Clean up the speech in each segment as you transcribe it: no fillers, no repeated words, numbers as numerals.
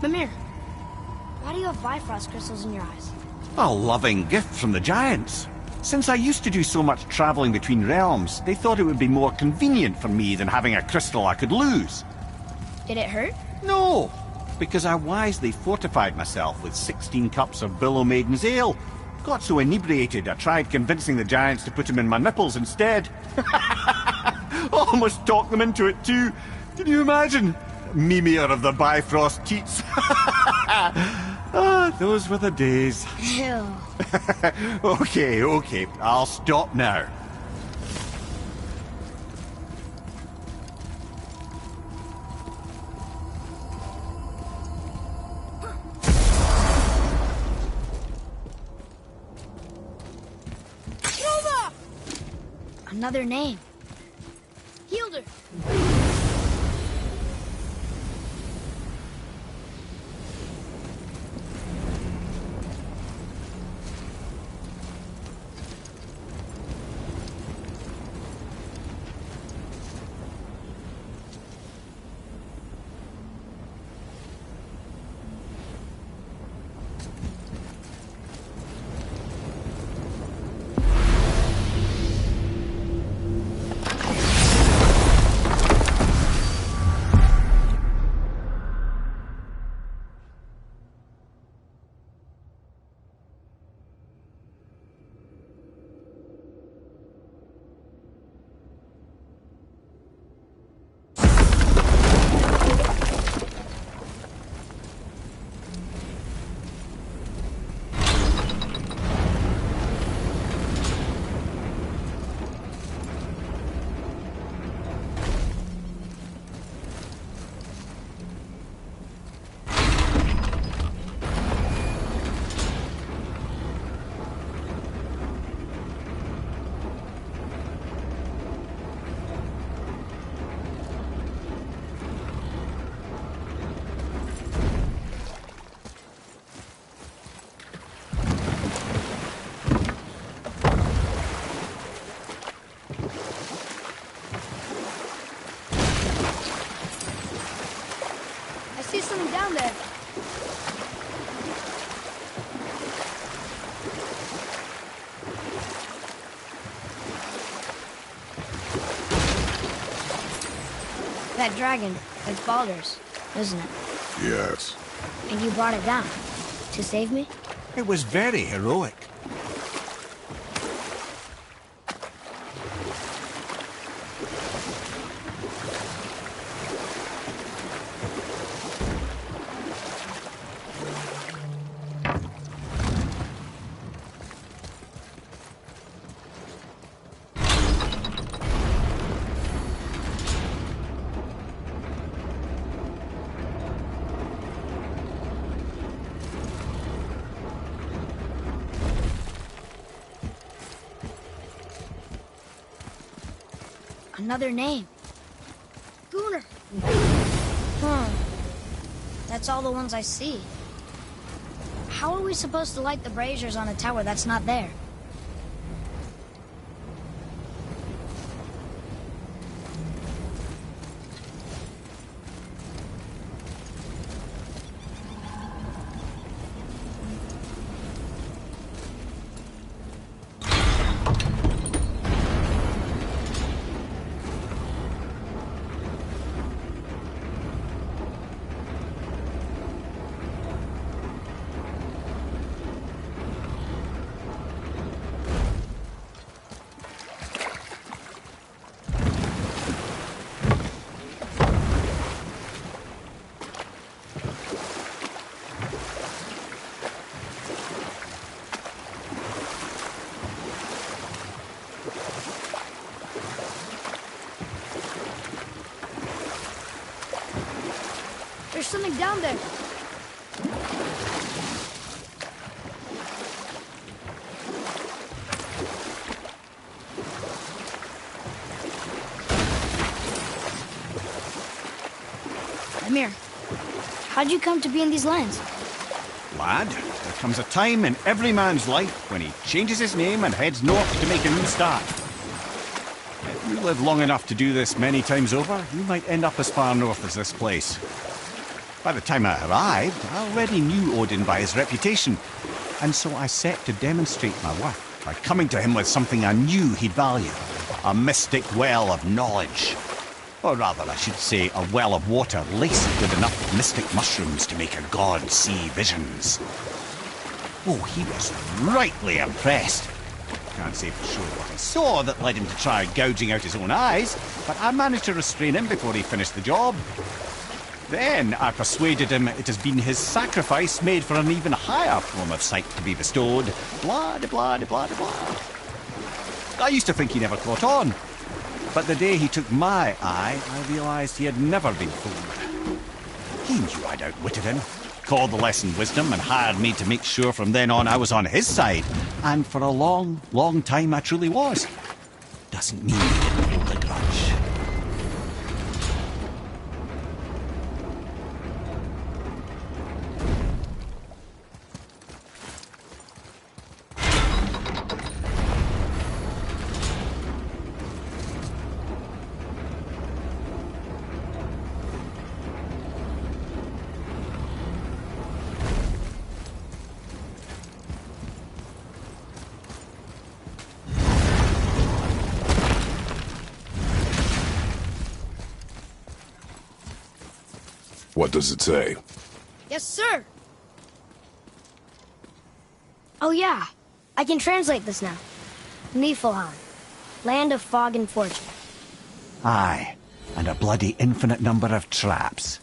Mimir, why do you have Bifrost crystals in your eyes? A loving gift from the giants. Since I used to do so much traveling between realms, they thought it would be more convenient for me than having a crystal I could lose. Did it hurt? No, because I wisely fortified myself with 16 cups of Billow Maiden's ale. Got so inebriated I tried convincing the giants to put him in my nipples instead. Almost talked them into it too. Can you imagine? Mimir of the Bifrost teats. Ah, those were the days. Ew. Okay, I'll stop now. Nova! Another name. Hilder. Something down there. That dragon, it's Baldur's, isn't it? Yes. And you brought it down to save me? It was very heroic. Another name. Gunnar. That's all the ones I see. How are we supposed to light the braziers on a tower that's not there? There's something down there. Amir, how'd you come to be in these lands? Lad, there comes a time in every man's life when he changes his name and heads north to make a new start. If you live long enough to do this many times over, you might end up as far north as this place. By the time I arrived, I already knew Odin by his reputation, and so I set to demonstrate my worth by coming to him with something I knew he'd value. A mystic well of knowledge. Or rather, I should say, a well of water laced with enough mystic mushrooms to make a god see visions. Oh, he was rightly impressed. Can't say for sure what he saw that led him to try gouging out his own eyes, but I managed to restrain him before he finished the job. Then I persuaded him it has been his sacrifice made for an even higher form of sight to be bestowed. Blah, de blah, de blah, de blah. I used to think he never caught on, but the day he took my eye, I realised he had never been fooled. He knew I'd outwitted him, called the lesson wisdom, and hired me to make sure from then on I was on his side. And for a long, long time I truly was. Doesn't mean he didn't hold a grudge. What does it say? Yes, sir. Oh, yeah. I can translate this now. Niflheim, land of fog and fortune. Aye, and a bloody infinite number of traps.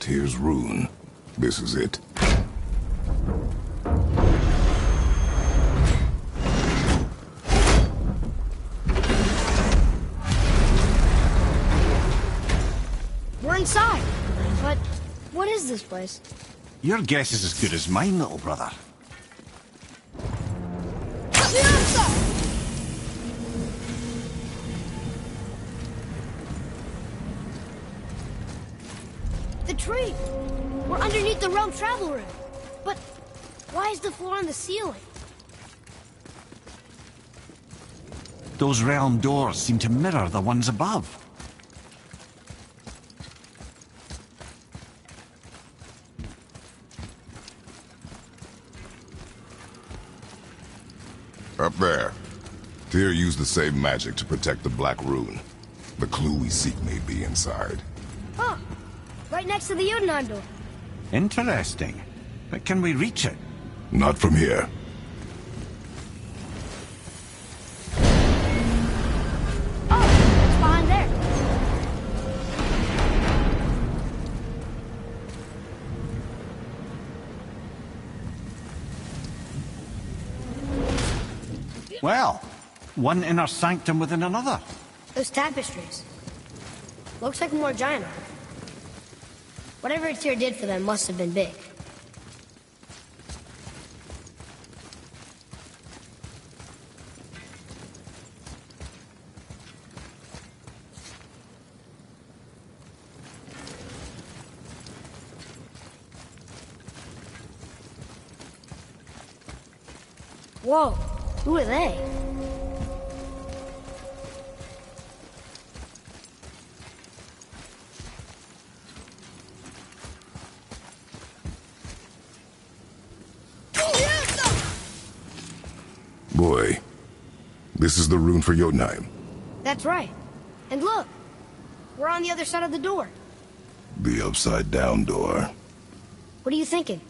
Here's Rune. This is it. We're inside. But what is this place? Your guess is as good as mine, little brother. The tree! We're underneath the realm travel room. But why is the floor on the ceiling? Those realm doors seem to mirror the ones above. Up there. Tyr used the same magic to protect the Black Rune. The clue we seek may be inside. Huh. Right next to the Jotunheim door. Interesting. But can we reach it? Not from here. Oh, it's behind there. Well, one inner sanctum within another. Those tapestries. Looks like more giant art. Whatever Tyr did for them must have been big. Whoa, who are they? Boy, this is the rune for Jotunheim. That's right. And look, we're on the other side of the door. The upside-down door. What are you thinking?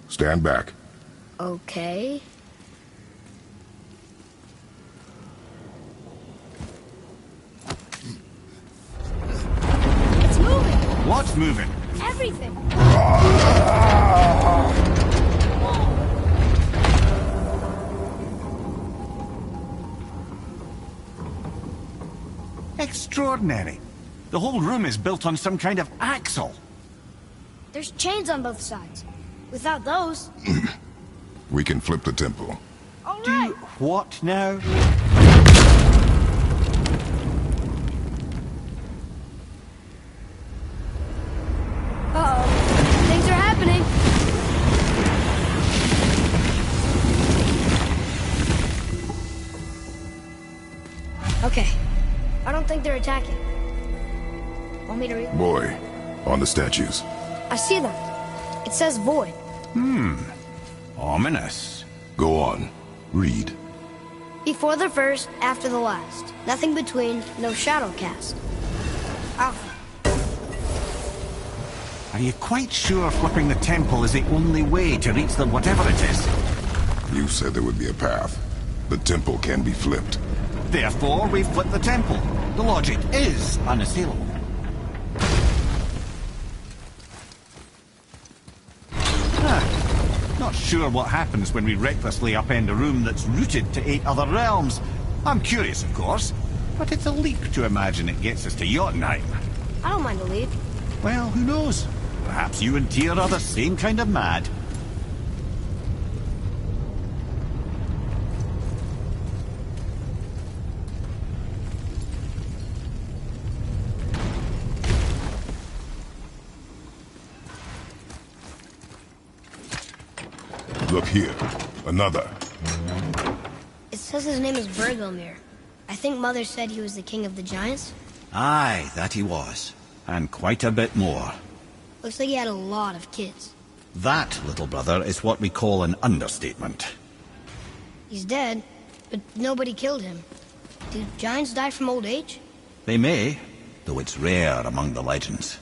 Stand back. Okay. It's moving! What's moving? Everything! Extraordinary. The whole room is built on some kind of axle. There's chains on both sides. Without those... We can flip the temple. All Do right! what now? Uh-oh. Things are happening. Okay. I don't think they're attacking. Want me to read? Boy, on the statues. I see them. It says void. Ominous. Go on. Read. Before the first, after the last. Nothing between, no shadow cast. Alpha. Are you quite sure flipping the temple is the only way to reach the whatever it is? You said there would be a path. The temple can be flipped. Therefore, we flip the temple. The logic is unassailable. Not sure what happens when we recklessly upend a room that's rooted to 8 other realms. I'm curious, of course, but it's a leap to imagine it gets us to Jotunheim. I don't mind a lead. Well, who knows? Perhaps you and Tyr are the same kind of mad. Look here. Another. It says his name is Bergelmir. I think Mother said he was the king of the giants. Aye, that he was. And quite a bit more. Looks like he had a lot of kids. That, little brother, is what we call an understatement. He's dead, but nobody killed him. Do giants die from old age? They may, though it's rare among the legends.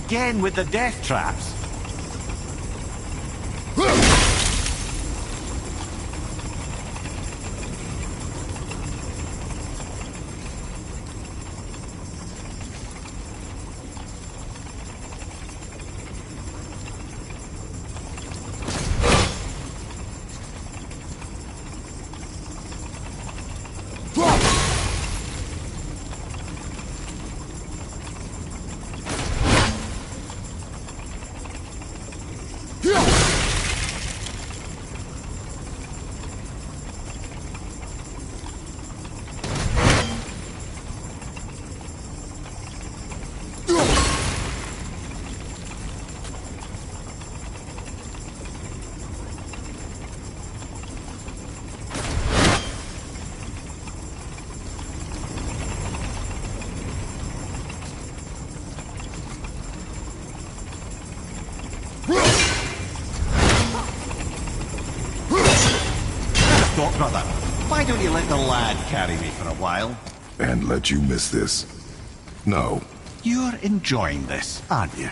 Again with the death traps. Stop, brother. Why don't you let the lad carry me for a while? And let you miss this? No. You're enjoying this, aren't you?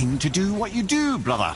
time to do what you do, brother.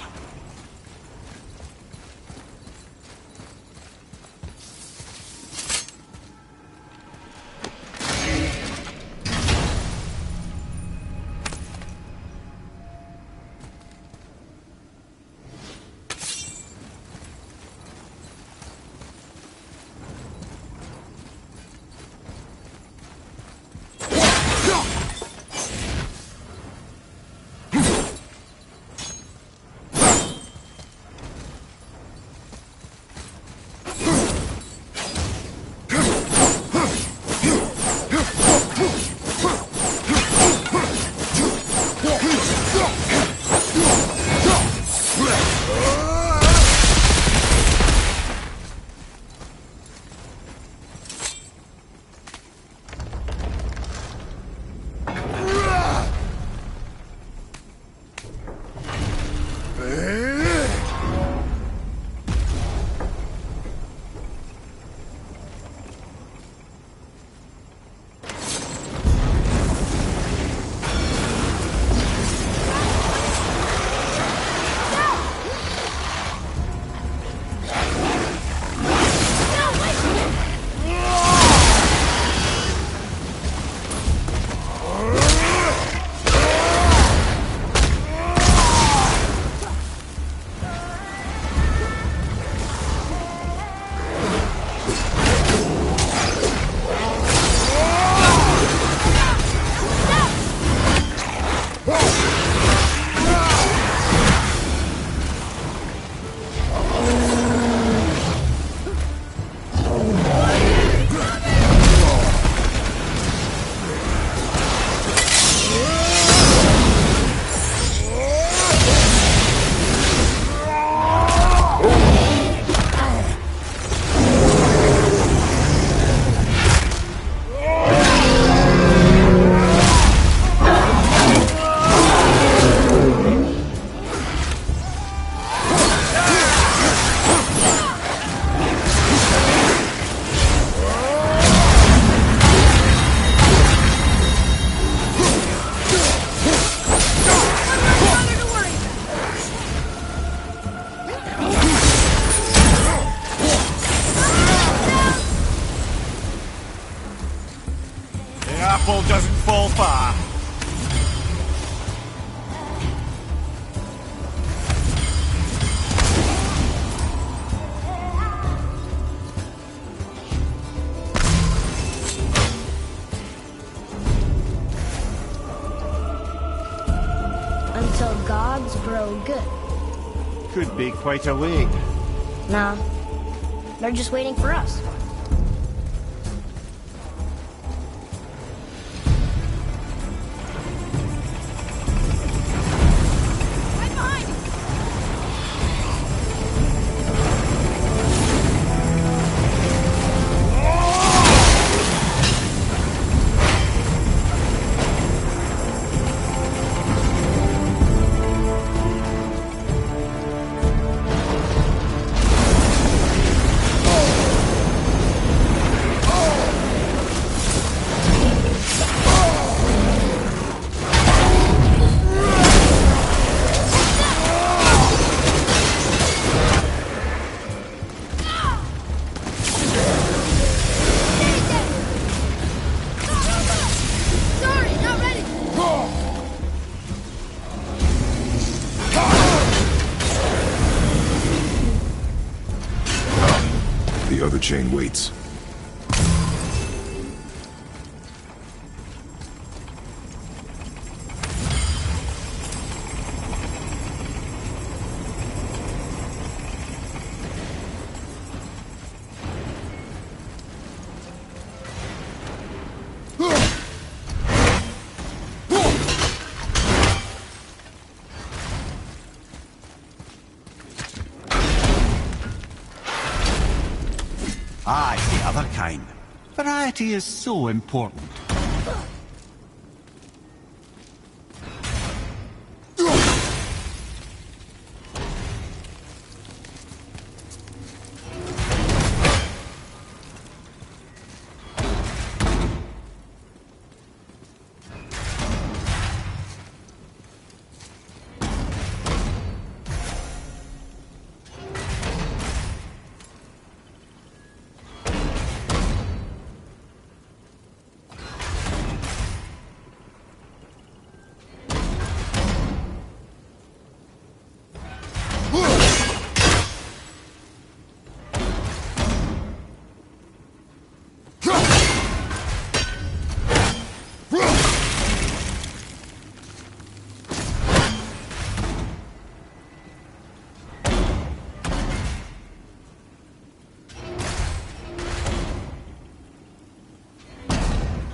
Apple doesn't fall far. Until gods grow good. Could be quite a wait. Nah, they're just waiting for us. The other chain waits. Aye, the other kind. Variety is so important.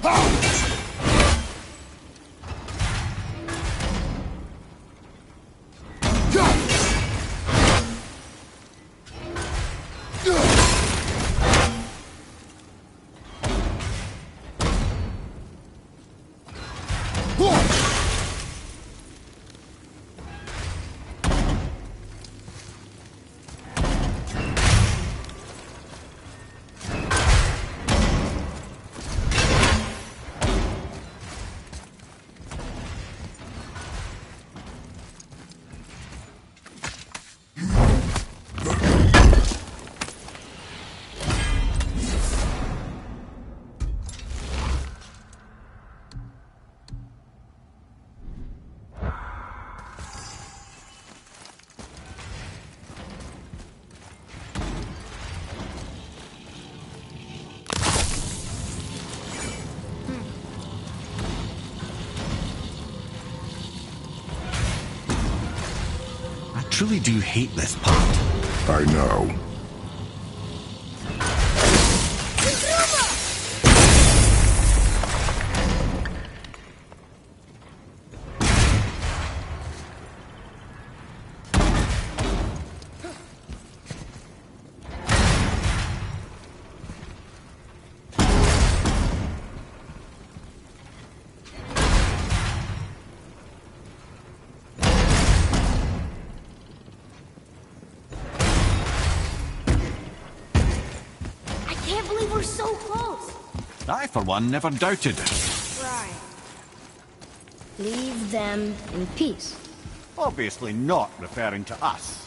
I truly do hate this part. I know. We're so close. I, for one, never doubted. Right. Leave them in peace. Obviously not referring to us.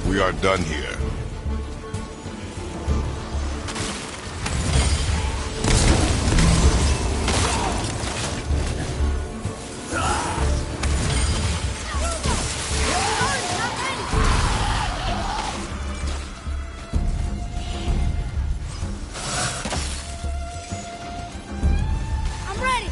We are done here. I'm ready.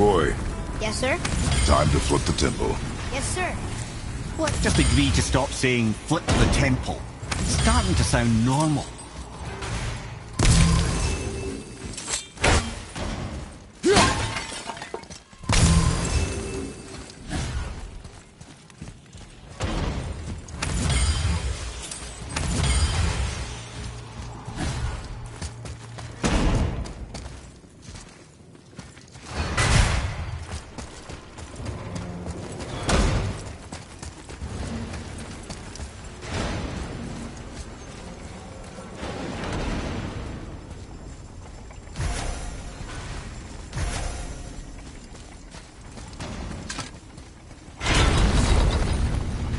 boy. Yes, sir? Time to flip the temple. Yes, sir. Let's just agree to stop saying flip the temple. It's starting to sound normal.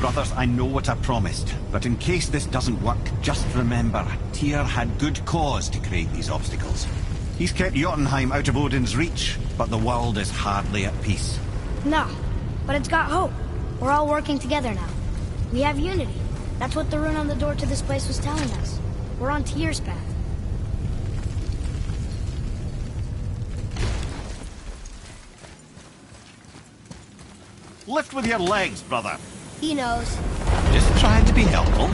Brothers, I know what I promised, but in case this doesn't work, just remember, Tyr had good cause to create these obstacles. He's kept Jotunheim out of Odin's reach, but the world is hardly at peace. No, but it's got hope. We're all working together now. We have unity. That's what the rune on the door to this place was telling us. We're on Tyr's path. Lift with your legs, brother. He knows. Just trying to be helpful.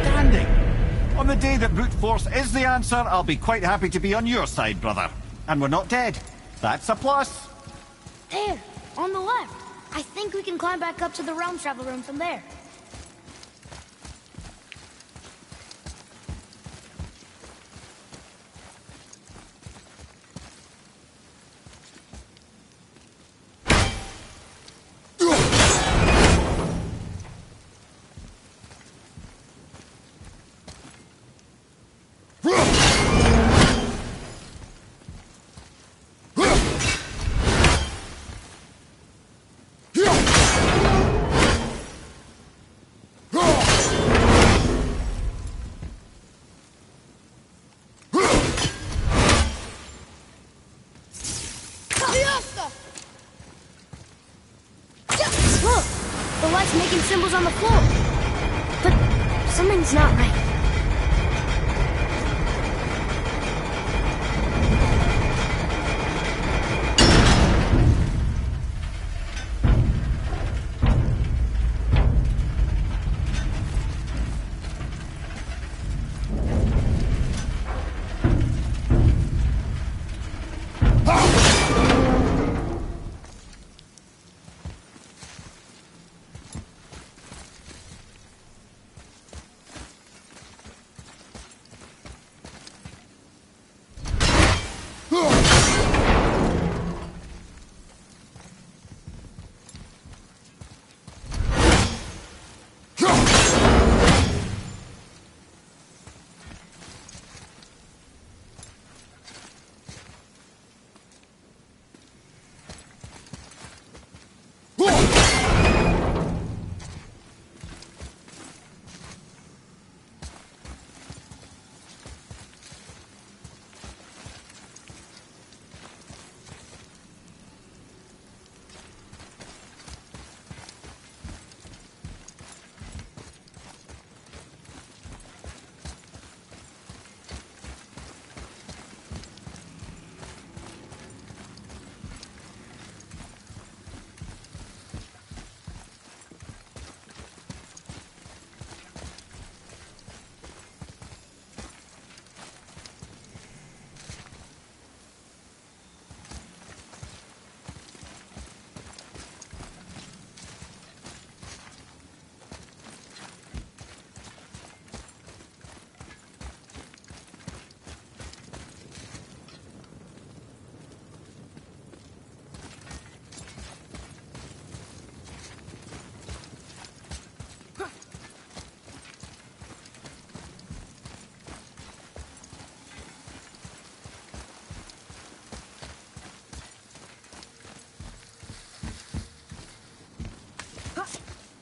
Standing. On the day that brute force is the answer, I'll be quite happy to be on your side, brother. And we're not dead. That's a plus. There, on the left. I think we can climb back up to the realm travel room from there. Look! The light's making symbols on the floor. But something's not right.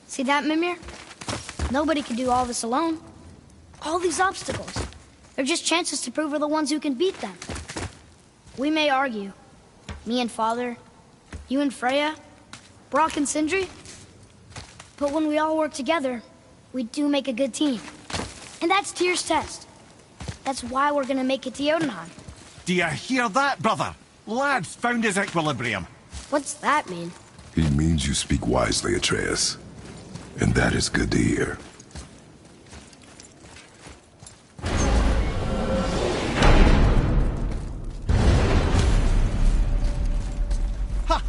See that, Mimir? Nobody could do all this alone. All these obstacles. They're just chances to prove we're the ones who can beat them. We may argue. Me and Father, you and Freya, Brock and Sindri. But when we all work together, we do make a good team. And that's Tyr's test. That's why we're gonna make it to Jotunheim. Do you hear that, brother? Lad's found his equilibrium. What's that mean? He means you speak wisely, Atreus. And that is good to hear. Ha!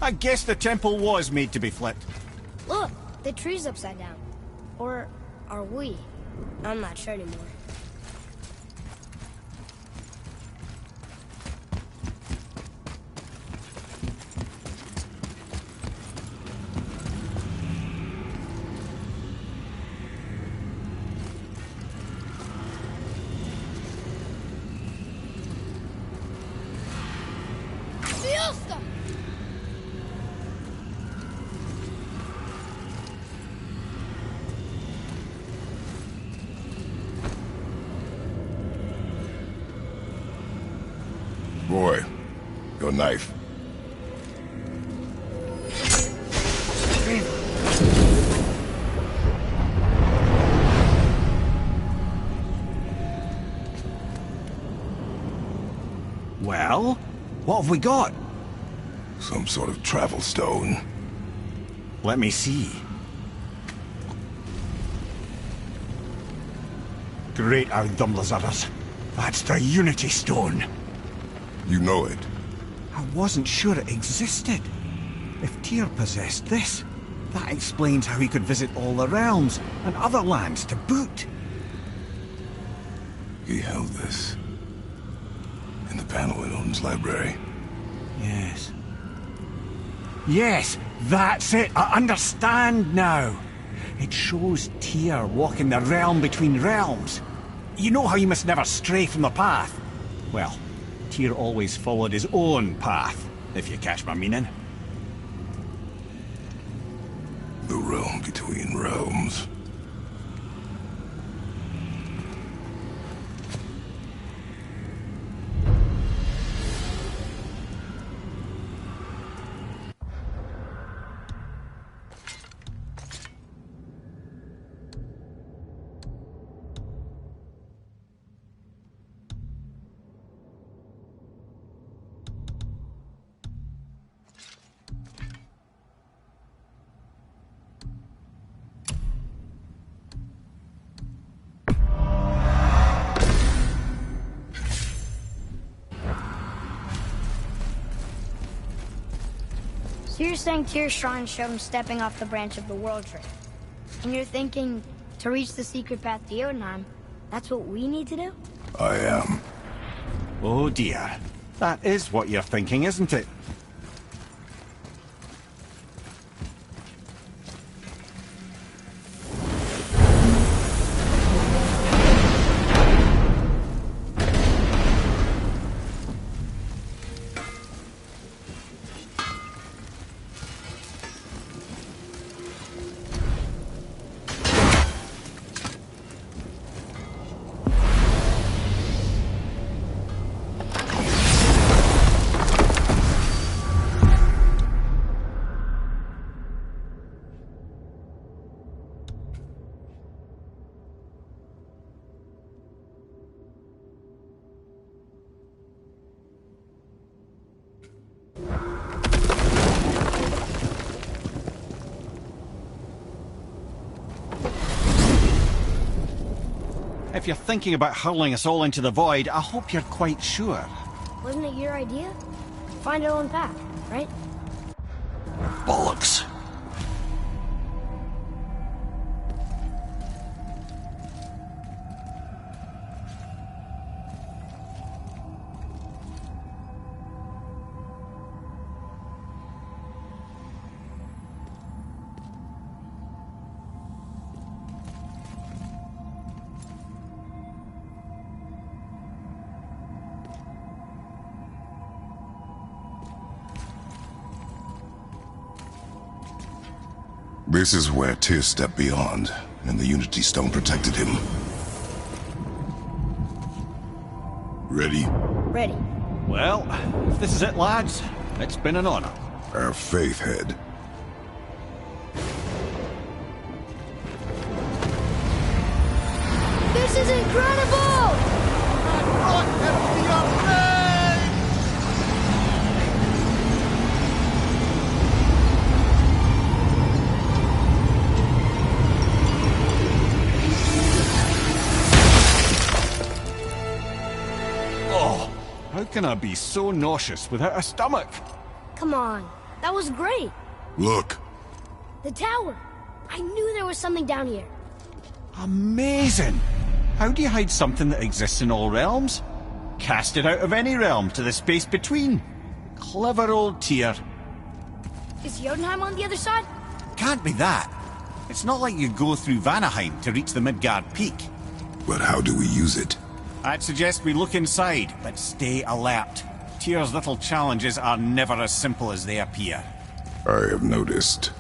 I guess the temple was made to be flipped. Look, the tree's upside down. Or are we? I'm not sure anymore. Boy, your knife. Well, what have we got? Some sort of travel stone. Let me see. Great Outdumblers. That's the Unity Stone. You know it. I wasn't sure it existed. If Tyr possessed this, that explains how he could visit all the realms and other lands to boot. He held this in the panel in Odin's library. Yes. Yes, that's it. I understand now. It shows Tyr walking the realm between realms. You know how you must never stray from the path? Well, Tyr always followed his own path, if you catch my meaning. The realm between realms. So you're saying Tyr's shrine showed him stepping off the branch of the World Tree. And you're thinking, to reach the secret path to Jotunheim, that's what we need to do? I am. Oh dear. That is what you're thinking, isn't it? If you're thinking about hurling us all into the void, I hope you're quite sure. Wasn't it your idea? Find our own path, right? Bollocks. This is where Tyr stepped beyond, and the Unity Stone protected him. Ready? Ready. Well, if this is it, lads, it's been an honor. Have faith, Head. This is incredible! Oh, how can I be so nauseous without a stomach? Come on, that was great. Look. The tower. I knew there was something down here. Amazing! How do you hide something that exists in all realms? Cast it out of any realm to the space between. Clever old Tyr. Is Jotunheim on the other side? Can't be that. It's not like you go through Vanaheim to reach the Midgard Peak. But how do we use it? I'd suggest we look inside, but stay alert. Tyr's little challenges are never as simple as they appear. I have noticed.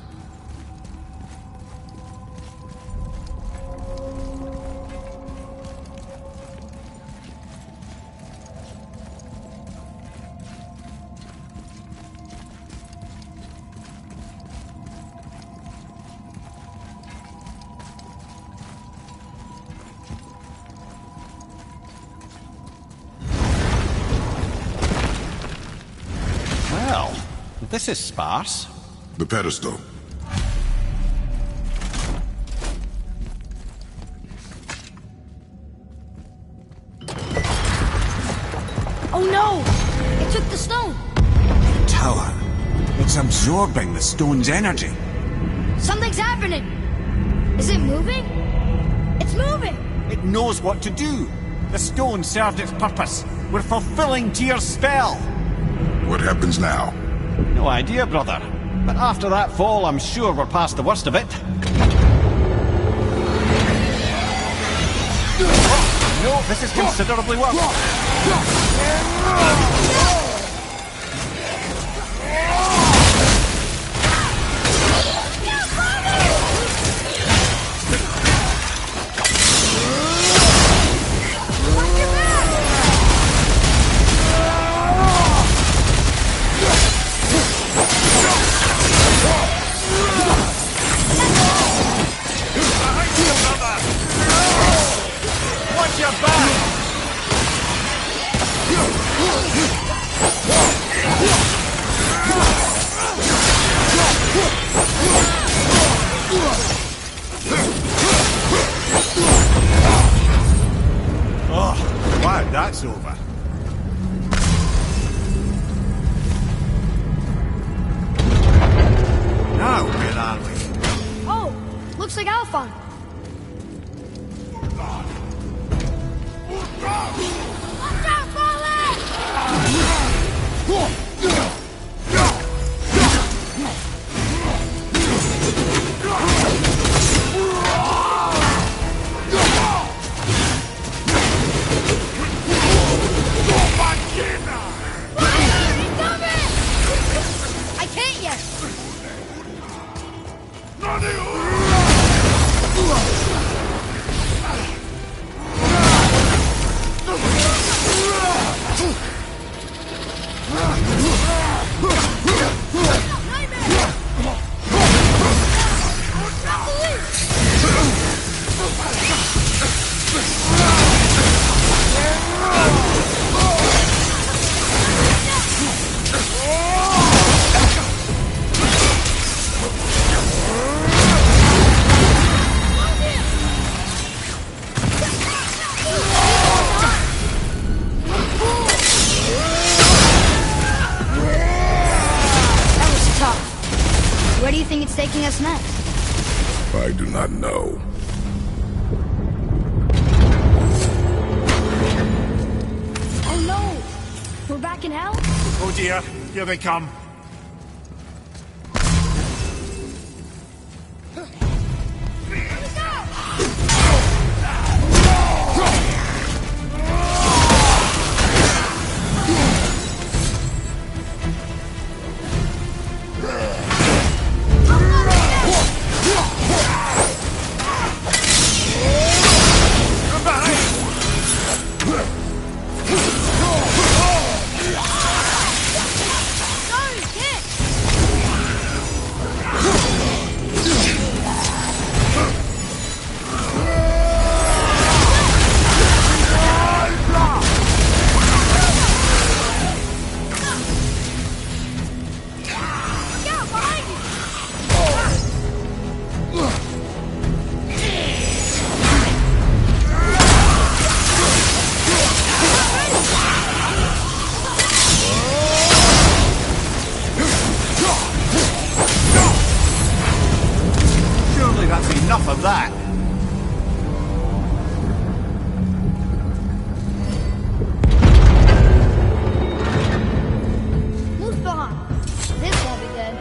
Well, this is sparse. The pedestal. Oh no! It took the stone! The tower. It's absorbing the stone's energy. Something's happening! Is it moving? It's moving! It knows what to do. The stone served its purpose. We're fulfilling Tyr's spell. What happens now? No idea, brother. But after that fall, I'm sure we're past the worst of it. No, this is considerably worse. Watch your back! Oh, wow, that's over. Now, where are we? Oh, looks like Alphon. Watch out, Fallen! I can't yet! Where do you think it's taking us next? I do not know. Oh no! We're back in hell? Oh dear, here they come. enough of that. This won't be good.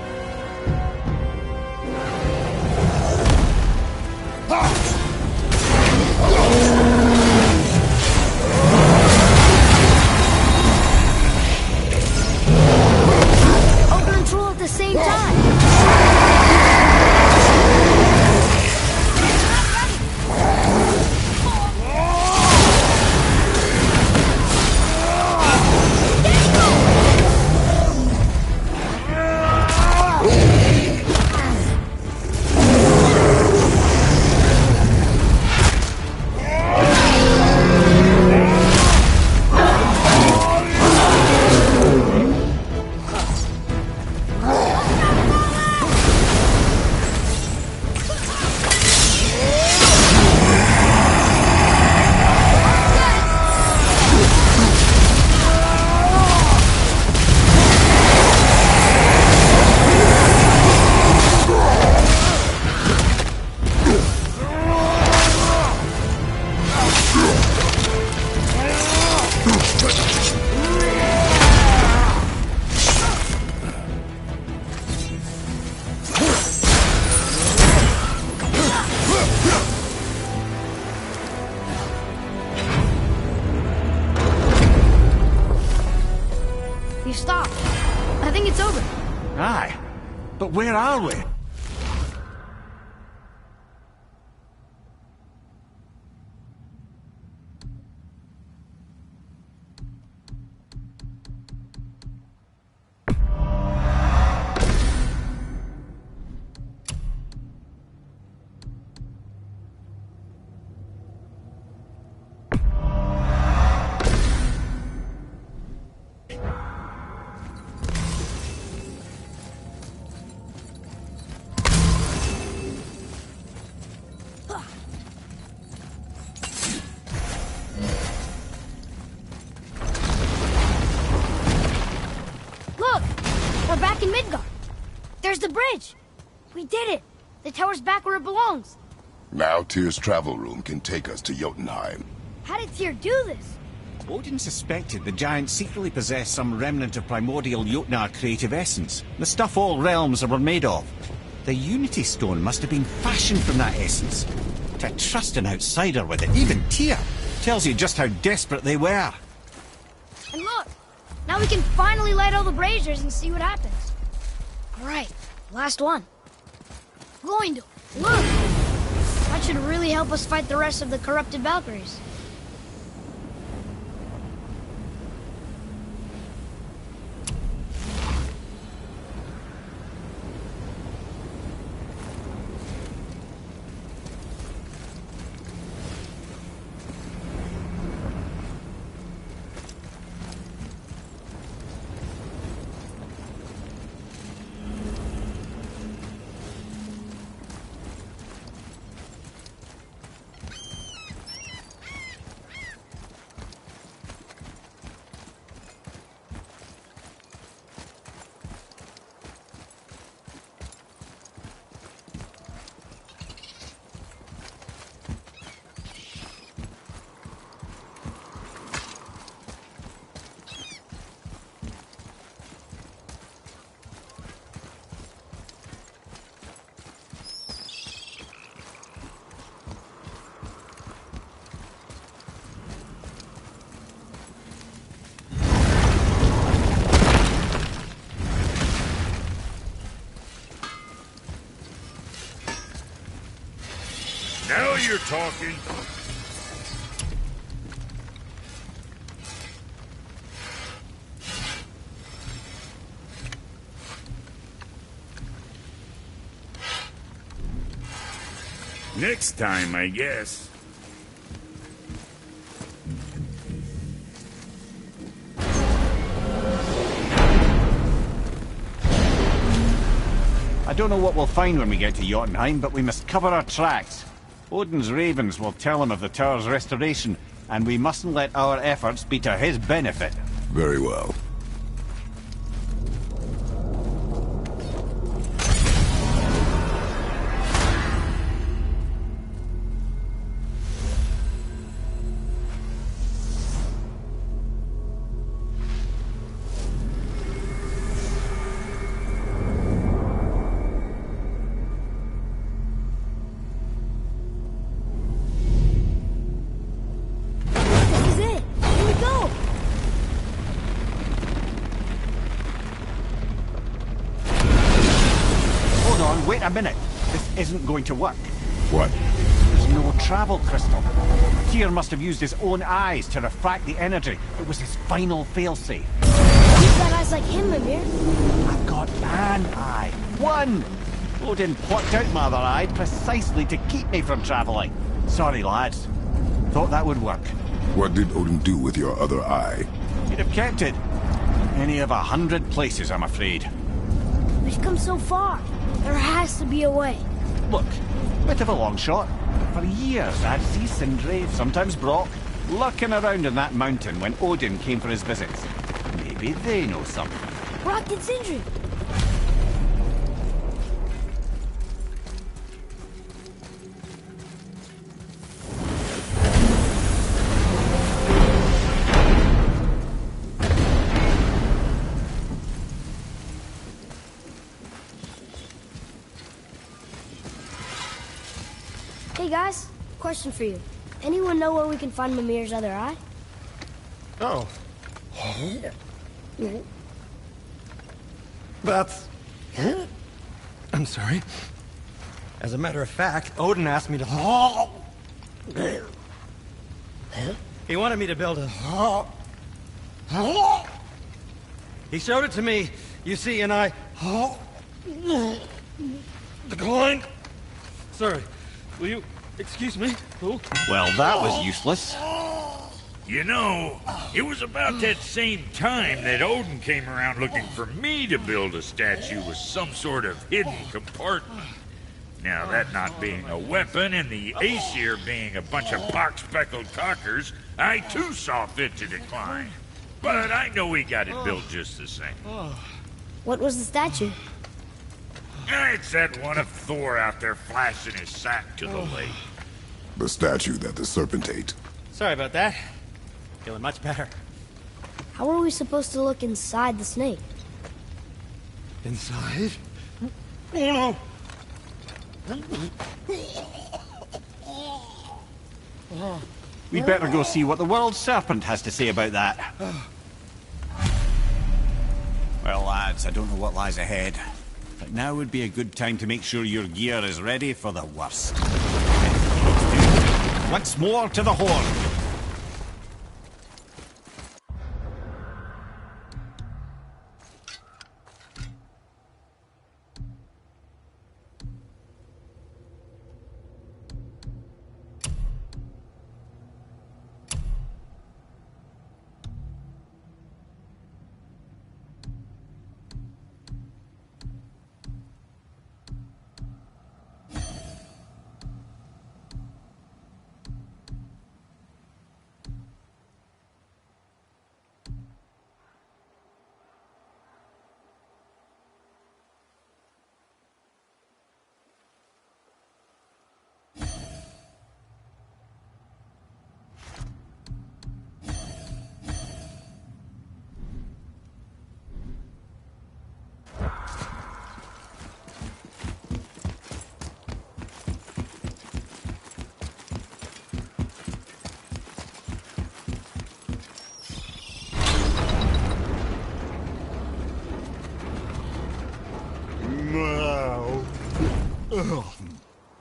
Open control at the same time. You stopped. I think it's over. Aye. But where are we? Look! We're back in Midgard. There's the bridge. We did it. The tower's back where it belongs. Now Tyr's travel room can take us to Jotunheim. How did Tyr do this? Odin suspected the giants secretly possessed some remnant of primordial Jotnar creative essence, the stuff all realms were made of. The Unity Stone must have been fashioned from that essence. To trust an outsider with it, even Tyr, tells you just how desperate they were. And look! Now we can finally light all the braziers and see what happens. Alright, last one. Going to look! That should really help us fight the rest of the corrupted Valkyries. Now you're talking. Next time, I guess. I don't know what we'll find when we get to Jotunheim, but we must cover our tracks. Odin's ravens will tell him of the tower's restoration, and we mustn't let our efforts be to his benefit. Very well. Wait a minute. This isn't going to work. What? There's no travel crystal. Tyr must have used his own eyes to refract the energy. It was his final failsafe. You've got eyes like him, Mimir. I've got an eye. One! Odin plucked out my other eye precisely to keep me from travelling. Sorry, lads. Thought that would work. What did Odin do with your other eye? He'd have kept it. Any of 100 places, I'm afraid. We've come so far. There has to be a way. Look, bit of a long shot. For years, I'd see Sindri, sometimes Brock, lurking around in that mountain when Odin came for his visits. Maybe they know something. Brock and Sindri. Hey guys, question for you. Anyone know where we can find Mimir's other eye? Oh. That's... I'm sorry. As a matter of fact, Odin asked me to... He wanted me to build a... He showed it to me, you see, and I... Declined. Sorry, will you excuse me? Who? Well, that was useless. You know, it was about that same time that Odin came around looking for me to build a statue with some sort of hidden compartment. Now, that not being a weapon and the Aesir being a bunch of pock-speckled cockers, I too saw fit to decline. But I know we got it built just the same. What was the statue? It's that one of Thor out there flashing his sack to the lake. The statue that the serpent ate. Sorry about that. Feeling much better. How are we supposed to look inside the snake? Inside? Oh no! We'd better go see what the world serpent has to say about that. Well, lads, I don't know what lies ahead, but now would be a good time to make sure your gear is ready for the worst. Once more to the horn.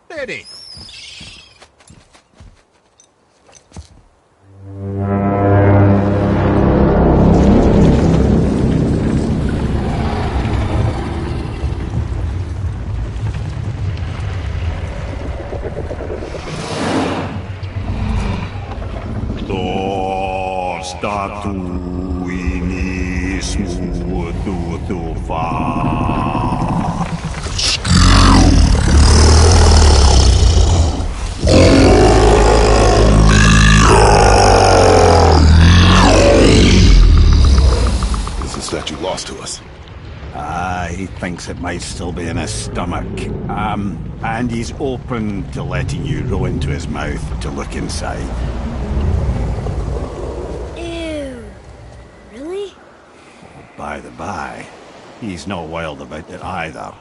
Steady. He thinks it might still be in his stomach. And he's open to letting you roll into his mouth to look inside. Ew. Really? By the by, he's not wild about it either.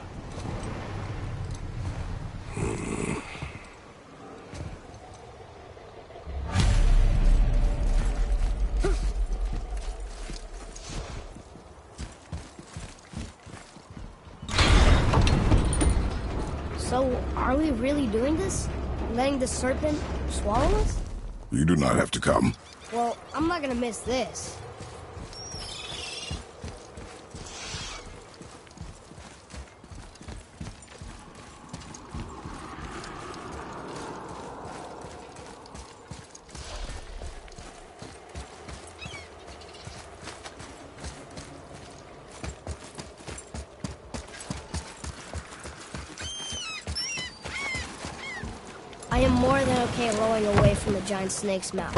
So, are we really doing this? Letting the serpent swallow us? You do not have to come. Well, I'm not gonna miss this. I am more than okay rowing away from the giant snake's mouth.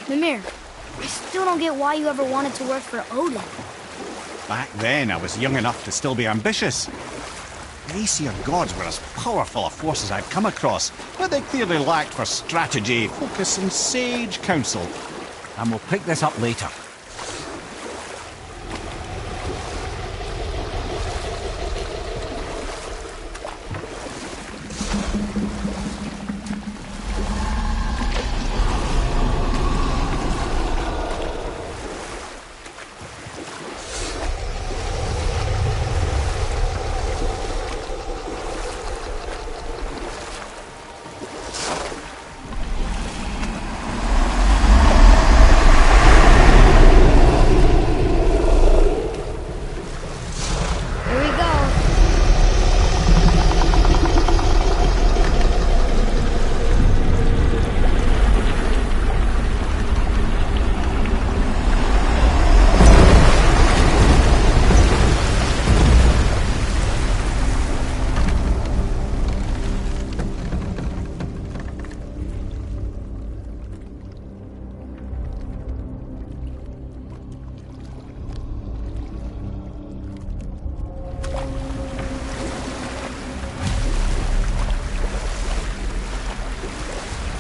Mimir, I still don't get why you ever wanted to work for Odin. Back then, I was young enough to still be ambitious. The Aesir gods were as powerful a force as I'd come across, but they clearly lacked for strategy, focus, and sage counsel. And we'll pick this up later.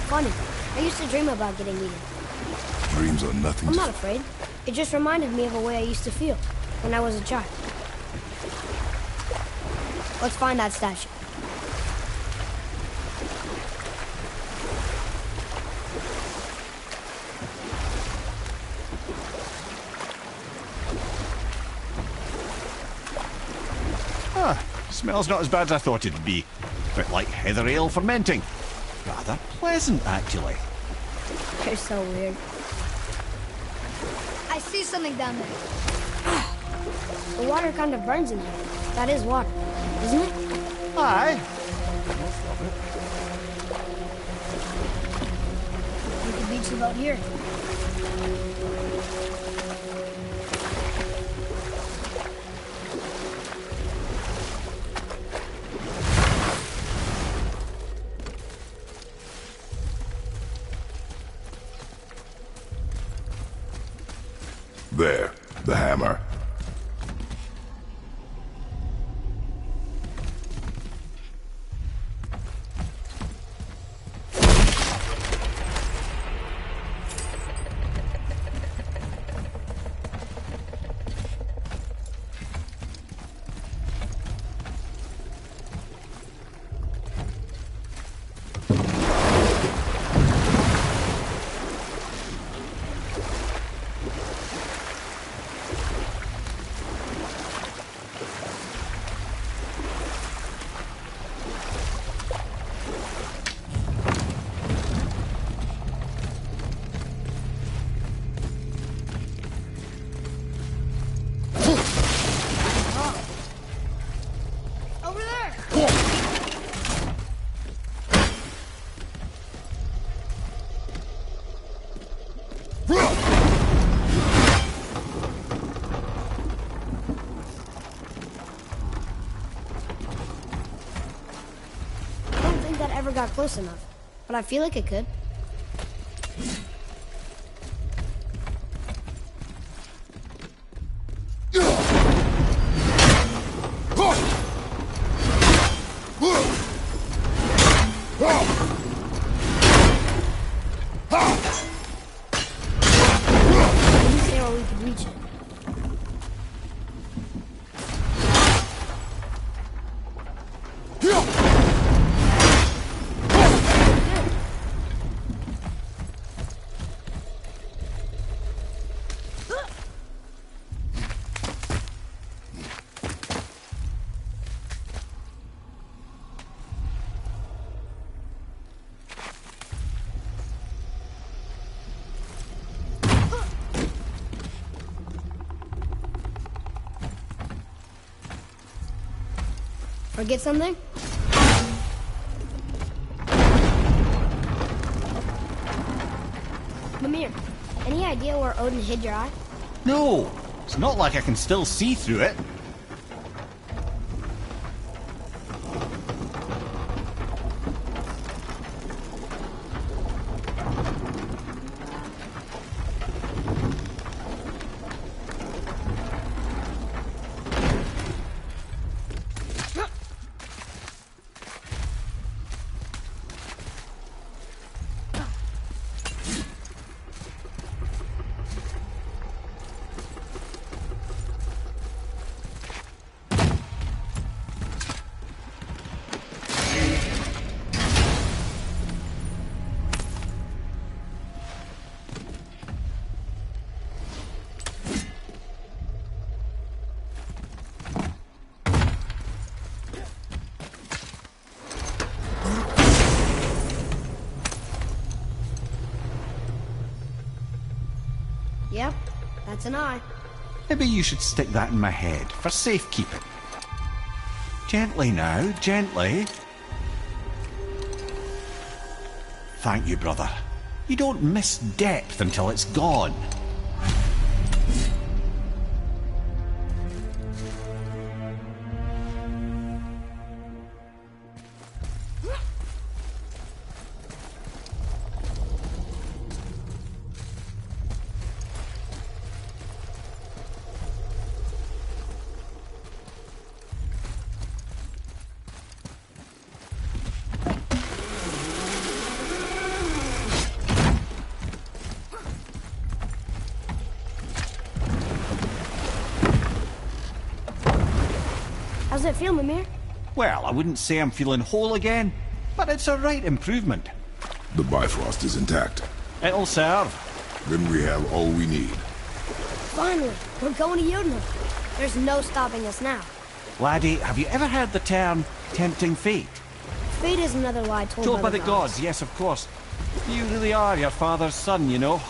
Funny, I used to dream about getting eaten. Dreams are nothing I'm to... not afraid. It just reminded me of a way I used to feel when I was a child. Let's find that statue. Smells not as bad as I thought it'd be. Bit like heather ale fermenting. Rather pleasant, actually. You're so weird. I see something down there. The water kind of burns in here. That is water, isn't it? Aye. We could beach about here. There, the hammer. Over there! I don't think that ever got close enough, but I feel like it could. Didn't say where we could reach it. Forget something? Mimir, any idea where Odin hid your eye? No, it's not like I can still see through it. Yep, that's an eye. Maybe you should stick that in my head for safekeeping. Gently now, gently. Thank you, brother. You don't miss depth until it's gone. How's it feel, Mimir? Well, I wouldn't say I'm feeling whole again, but it's a right improvement. The Bifrost is intact. It'll serve. Then we have all we need. Finally, we're going to Jotunheim. There's no stopping us now. Laddie, have you ever heard the term tempting fate? Fate is another lie Told by the gods, yes, of course. You really are your father's son, you know.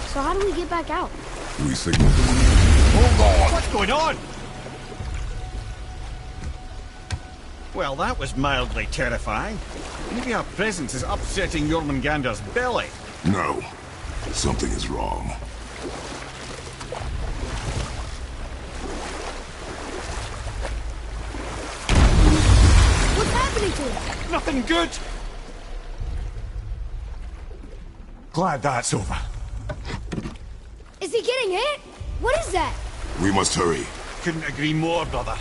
So how do we get back out? We signal. Hold on! What's going on? Well, that was mildly terrifying. Maybe our presence is upsetting Jormungandr's belly. No. Something is wrong. What's happening to it? Nothing good. Glad that's over. Is he getting hit? What is that? We must hurry. Couldn't agree more, brother.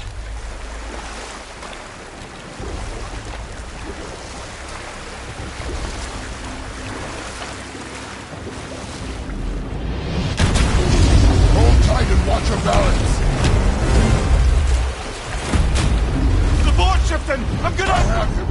Hold tight and watch your balance. The board's shifting! I'm gonna... I have him.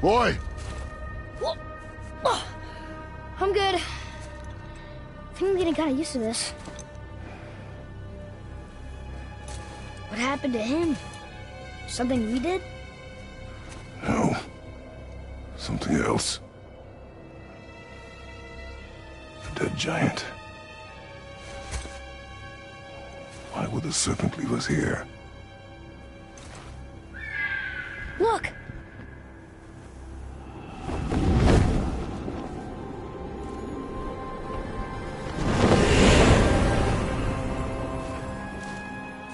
Boy! I'm good. I think I'm getting kind of used to this. What happened to him? Something we did? No. Something else. A dead giant. Why would the serpent leave us here? Look!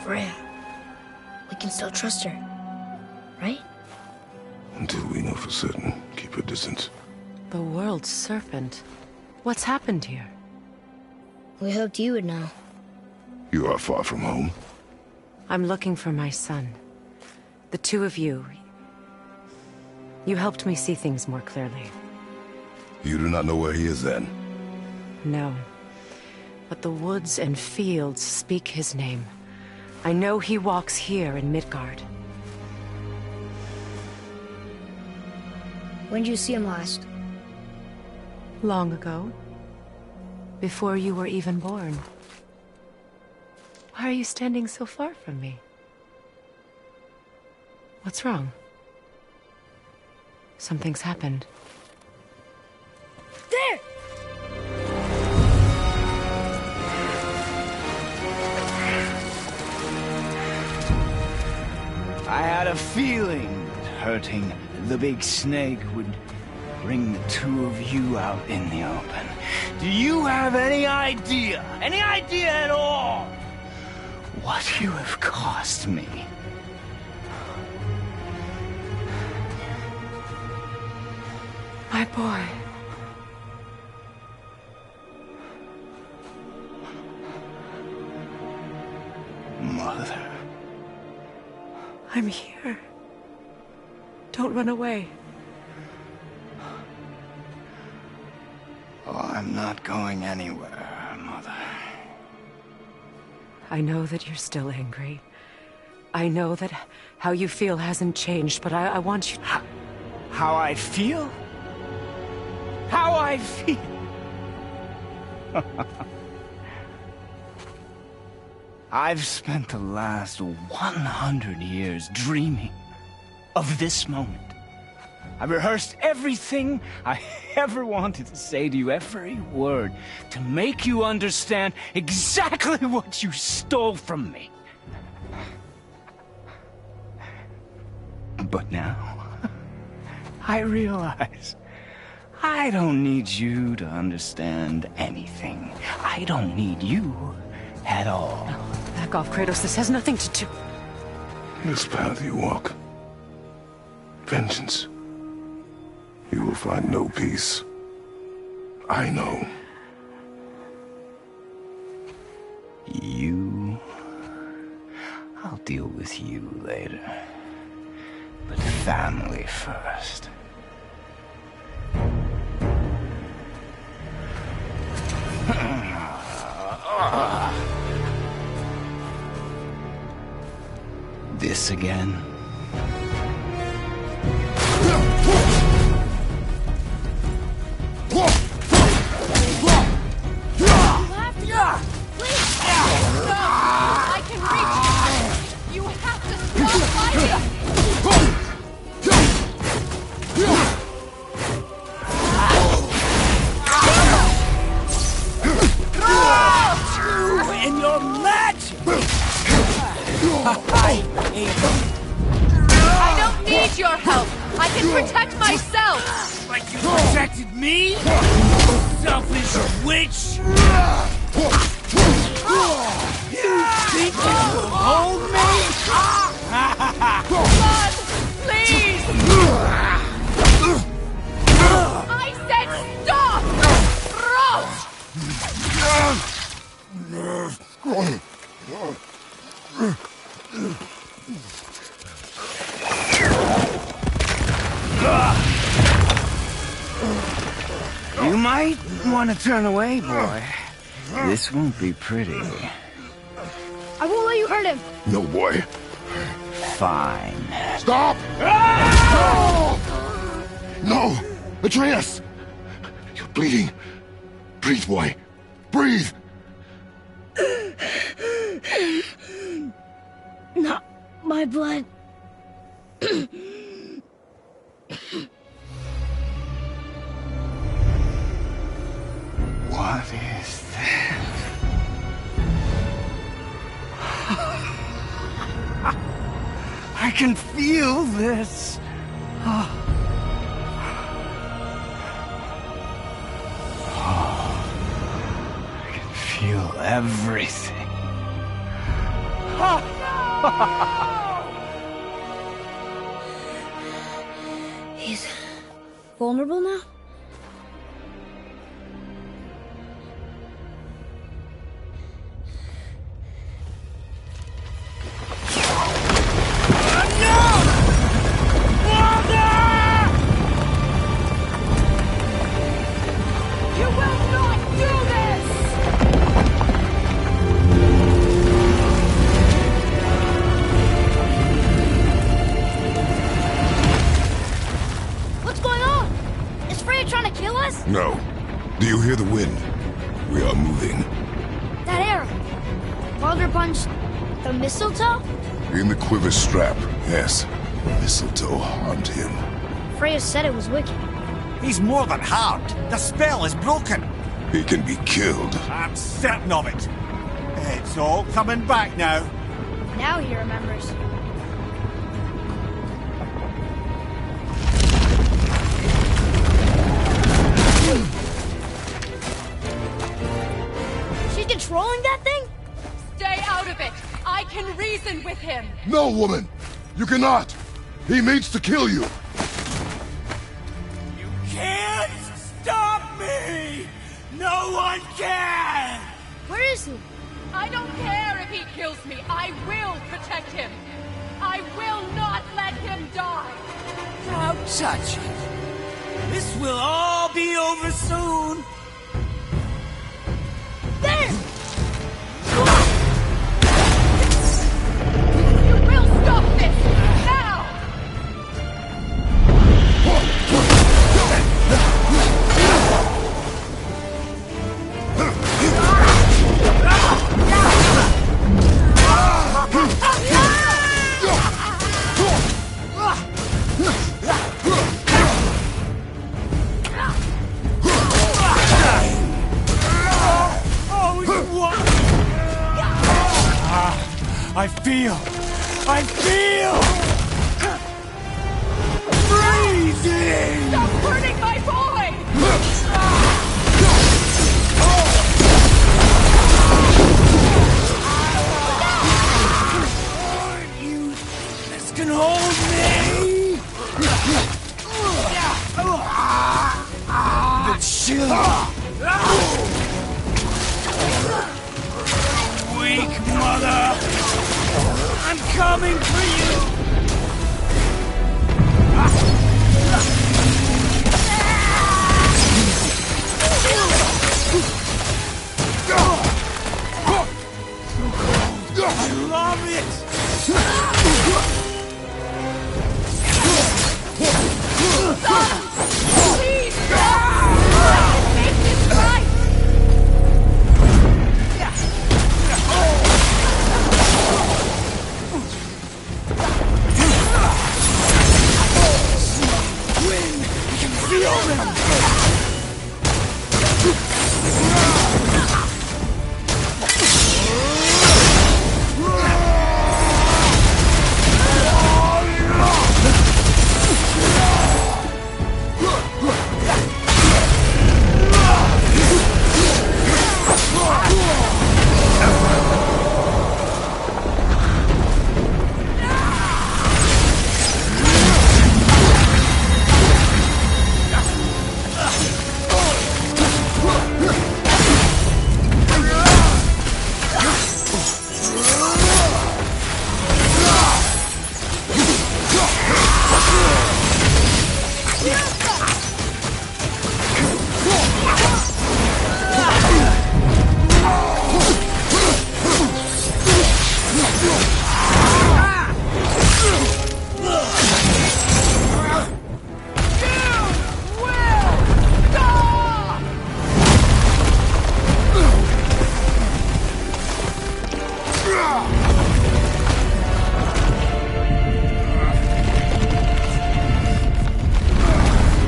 Freya. We can still trust her, right? Until we know for certain, keep a distance. The world's serpent. What's happened here? We hoped you would know. You are far from home. I'm looking for my son. The two of you. You helped me see things more clearly. You do not know where he is then? No. But the woods and fields speak his name. I know he walks here in Midgard. When did you see him last? Long ago. Before you were even born. Why are you standing so far from me? What's wrong? Something's happened. There! I had a feeling that hurting the big snake would bring the two of you out in the open. Do you have any idea at all, what you have cost me? My boy. Mother. I'm here. Don't run away. Oh, I'm not going anywhere, Mother. I know that you're still angry. I know that how you feel hasn't changed, but I want you to... How I feel? How I feel? I've spent the last 100 years dreaming of this moment. I've rehearsed everything I ever wanted to say to you, every word, to make you understand exactly what you stole from me. But now, I realize I don't need you to understand anything. I don't need you at all. No, back off, Kratos. This has nothing to do... This path you walk, vengeance, you will find no peace. I know. You... I'll deal with you later. But family first. This again? I can reach you! You have to stop fighting! And your magic! I don't need your help! I can protect myself! Like you protected me? Selfish witch! You think you will hold me? God, please! I said stop! You might want to turn away, boy. This won't be pretty. I won't let you hurt him. No, boy. Fine. Stop! No! Atreus! You're bleeding. Breathe, boy. Breathe! Not my blood. What is that? I can feel this. I can feel everything. He's vulnerable now? trying to kill us? No. Do you hear the wind? We are moving. That arrow. Father punched the mistletoe? In the quiver strap, yes. Mistletoe harmed him. Freya said it was wicked. He's more than harmed. The spell is broken. He can be killed. I'm certain of it. It's all coming back now. Now he remembers. She's controlling that thing? Stay out of it. I can reason with him. No, woman! You cannot! He means to kill you! You can't stop me! No one can! Where is he? I don't care if he kills me. I will protect him. I will not let him die. Don't touch it. This will all be over soon. There! You will stop this now. I feel freezing! Stop hurting my boy! You just can hold me! The chill! Weak mother! I'm coming for you! I love it! Please stop! Make this right! Feel them!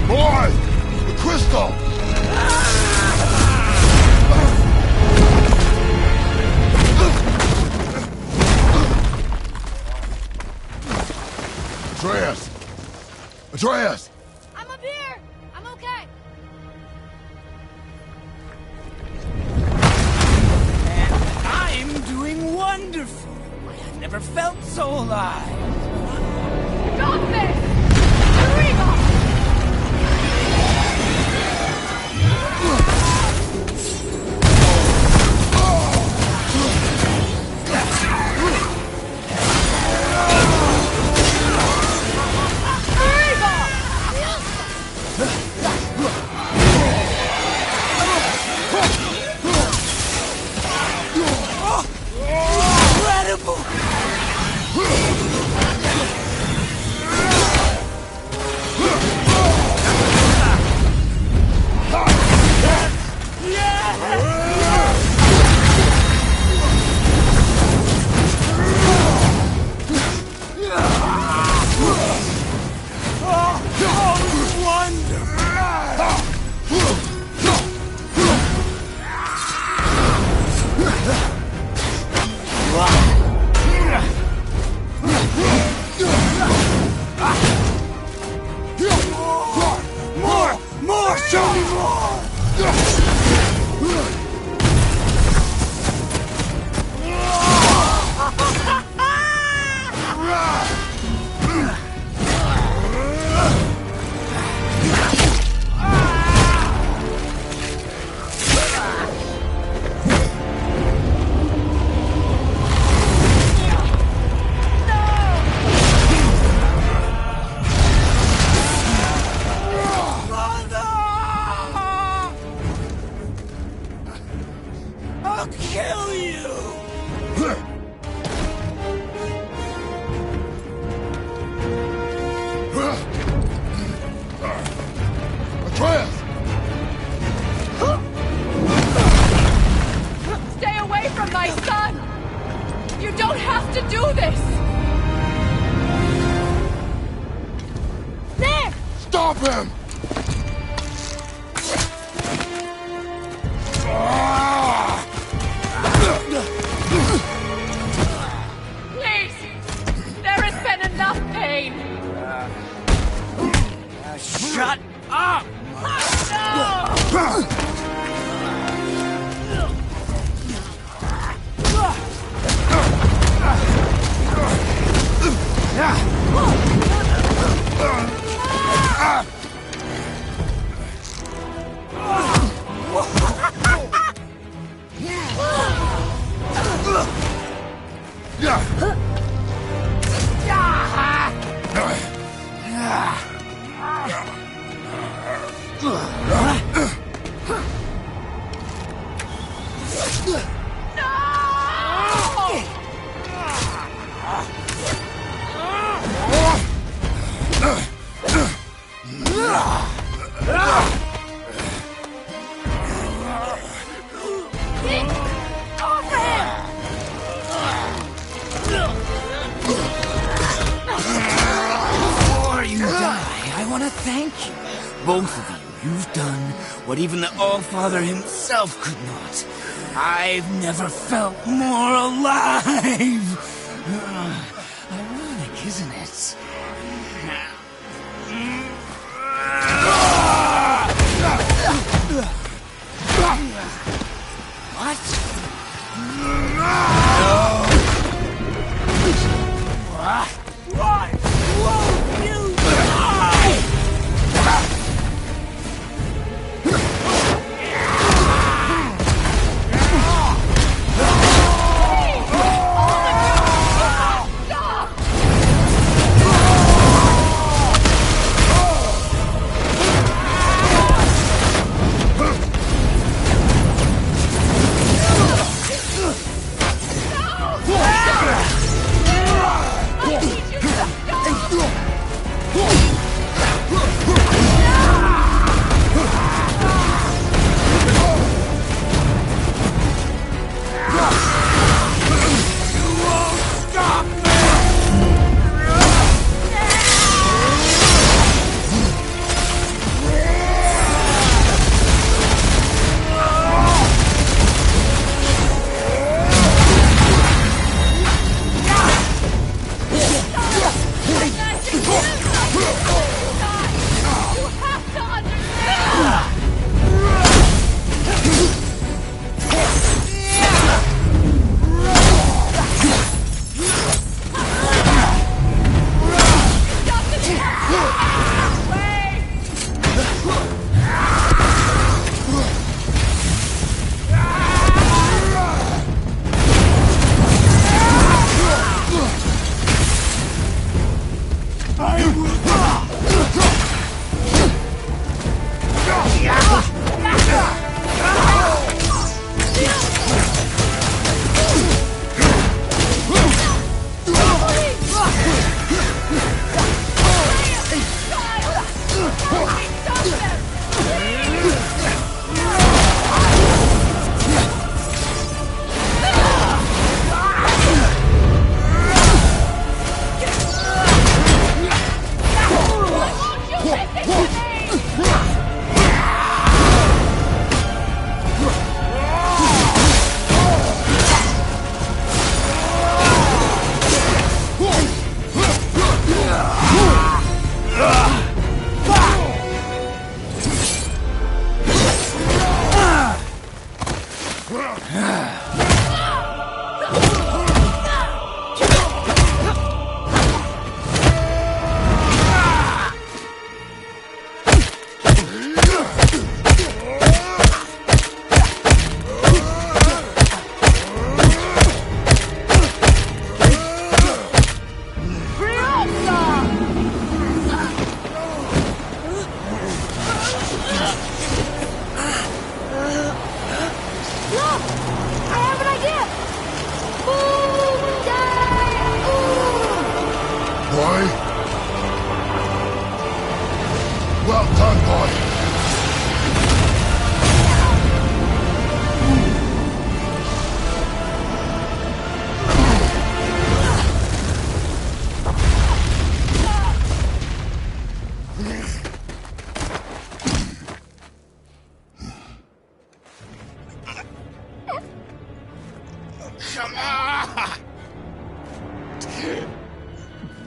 Boy! The crystal! Atreus! Atreus! I'm up here! I'm okay! And I'm doing wonderful! I've never felt so alive! Stop this! Eureka! Incredible! more! Show me more! I'll kill you! Atreus! Stay away from my son! You don't have to do this! There! Stop him! Please! There has been enough pain! Shut up! Before you die, I want to thank you. Both of you. You've done what even the All-Father himself could not. I've never felt more alive. Ironic, isn't it? What? Why won't you die? Well done, boy. Come on!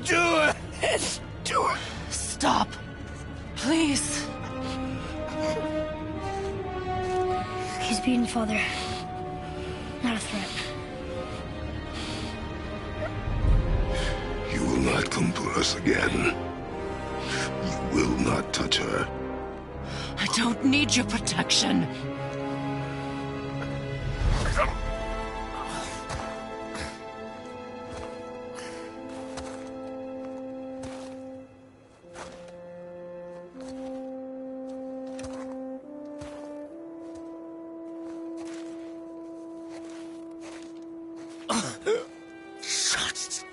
Do it! Do it! Stop. Please. He's beaten, Father. Not a threat. You will not come for us again. You will not touch her. I don't need your protection.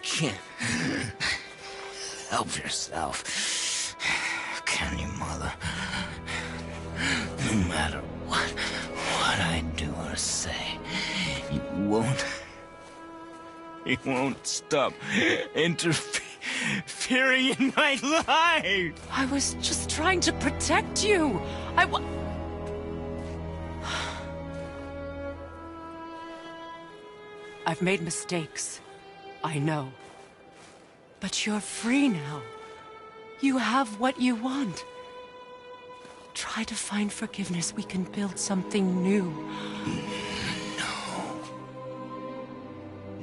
Can't help yourself, can you, Mother? No matter what I do or say, you won't stop interfering in my life. I was just trying to protect you. I've made mistakes. I know. But you're free now. You have what you want. Try to find forgiveness. We can build something new.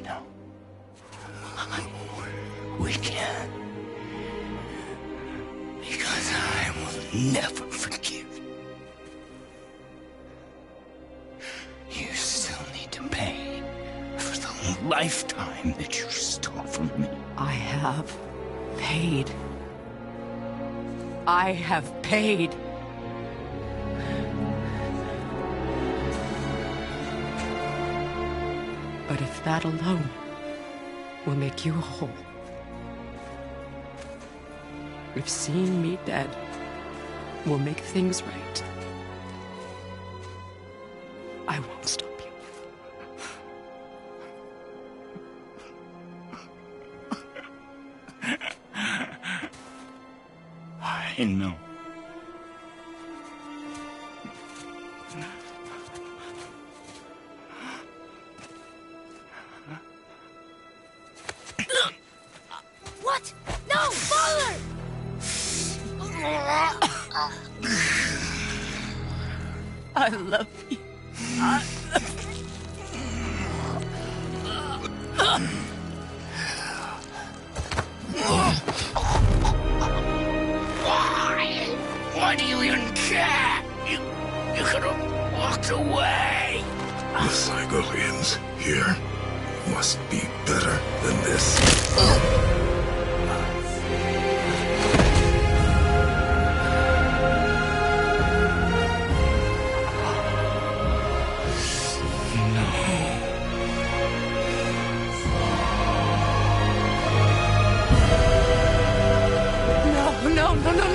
No. We can't. Because I will never forgive you. You still need to pay for the lifetime that you stole from me. I have paid. I have paid. But if that alone will make you whole, if seeing me dead will make things right, I won't stop you. I know. What? No, Father! I love you. Why do you even care? You could have walked away. The Cygolians here must be better than this.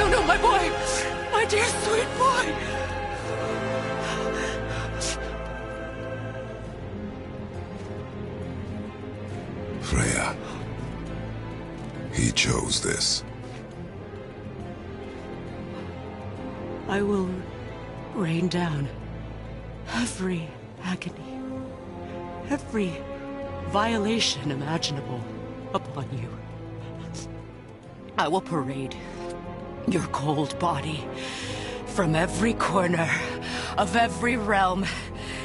No, my boy! My dear sweet boy! Freya. He chose this. I will rain down every agony, every violation imaginable upon you. I will parade your cold body from every corner of every realm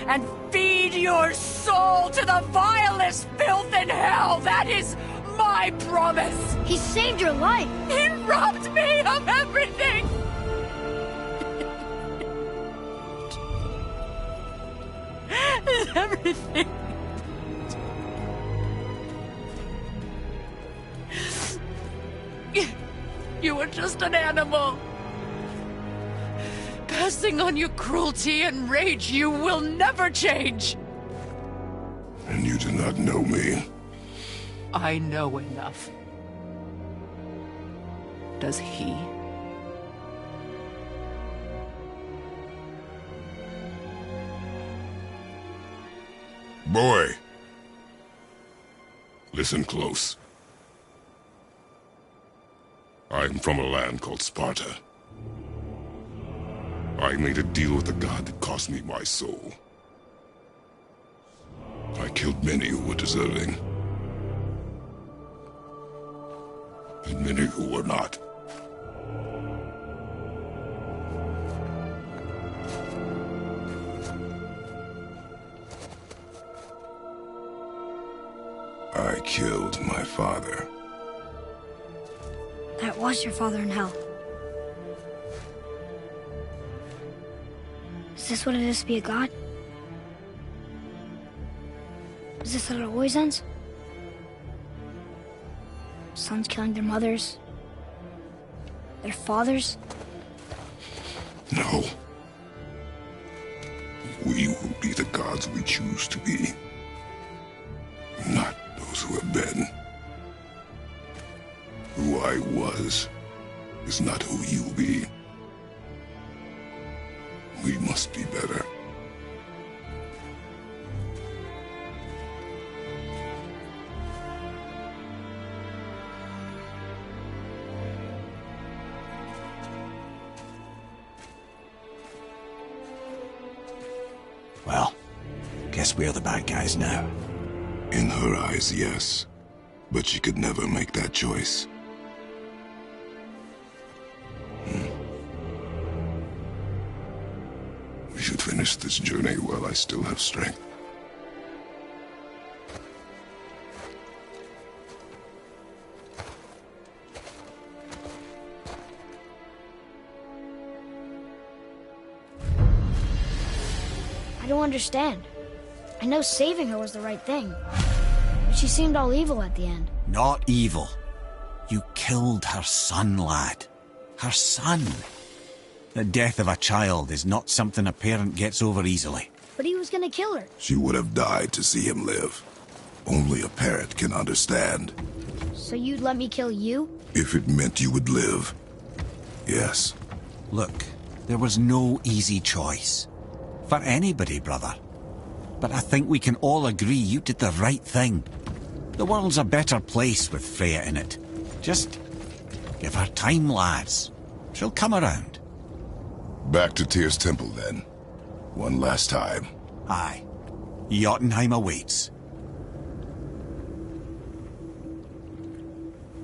and feed your soul to the vilest filth in hell. That is my promise. He saved your life. He robbed me of everything. Everything. You were just an animal. Passing on your cruelty and rage, you will never change. And you do not know me. I know enough. Does he? Boy. Listen close. I'm from a land called Sparta. I made a deal with a god that cost me my soul. I killed many who were deserving. And many who were not. I killed my father. That was your father in hell. Is this what it is to be a god? Is this how it always ends? Sons killing their mothers? Their fathers? No. We will be the gods we choose to be. Not those who have been. Who I was is not who you will be. We must be better. Well, guess we're the bad guys now. In her eyes, yes. But she could never make that choice. We should finish this journey while I still have strength. I don't understand. I know saving her was the right thing. But she seemed all evil at the end. Not evil. You killed her son, lad. Her son. The death of a child is not something a parent gets over easily. But he was gonna kill her. She would have died to see him live. Only a parent can understand. So you'd let me kill you? If it meant you would live. Yes. Look, there was no easy choice. For anybody, brother. But I think we can all agree you did the right thing. The world's a better place with Freya in it. Just give her time, lads. She'll come around. Back to Tyr's temple, then. One last time. Aye. Jotunheim awaits.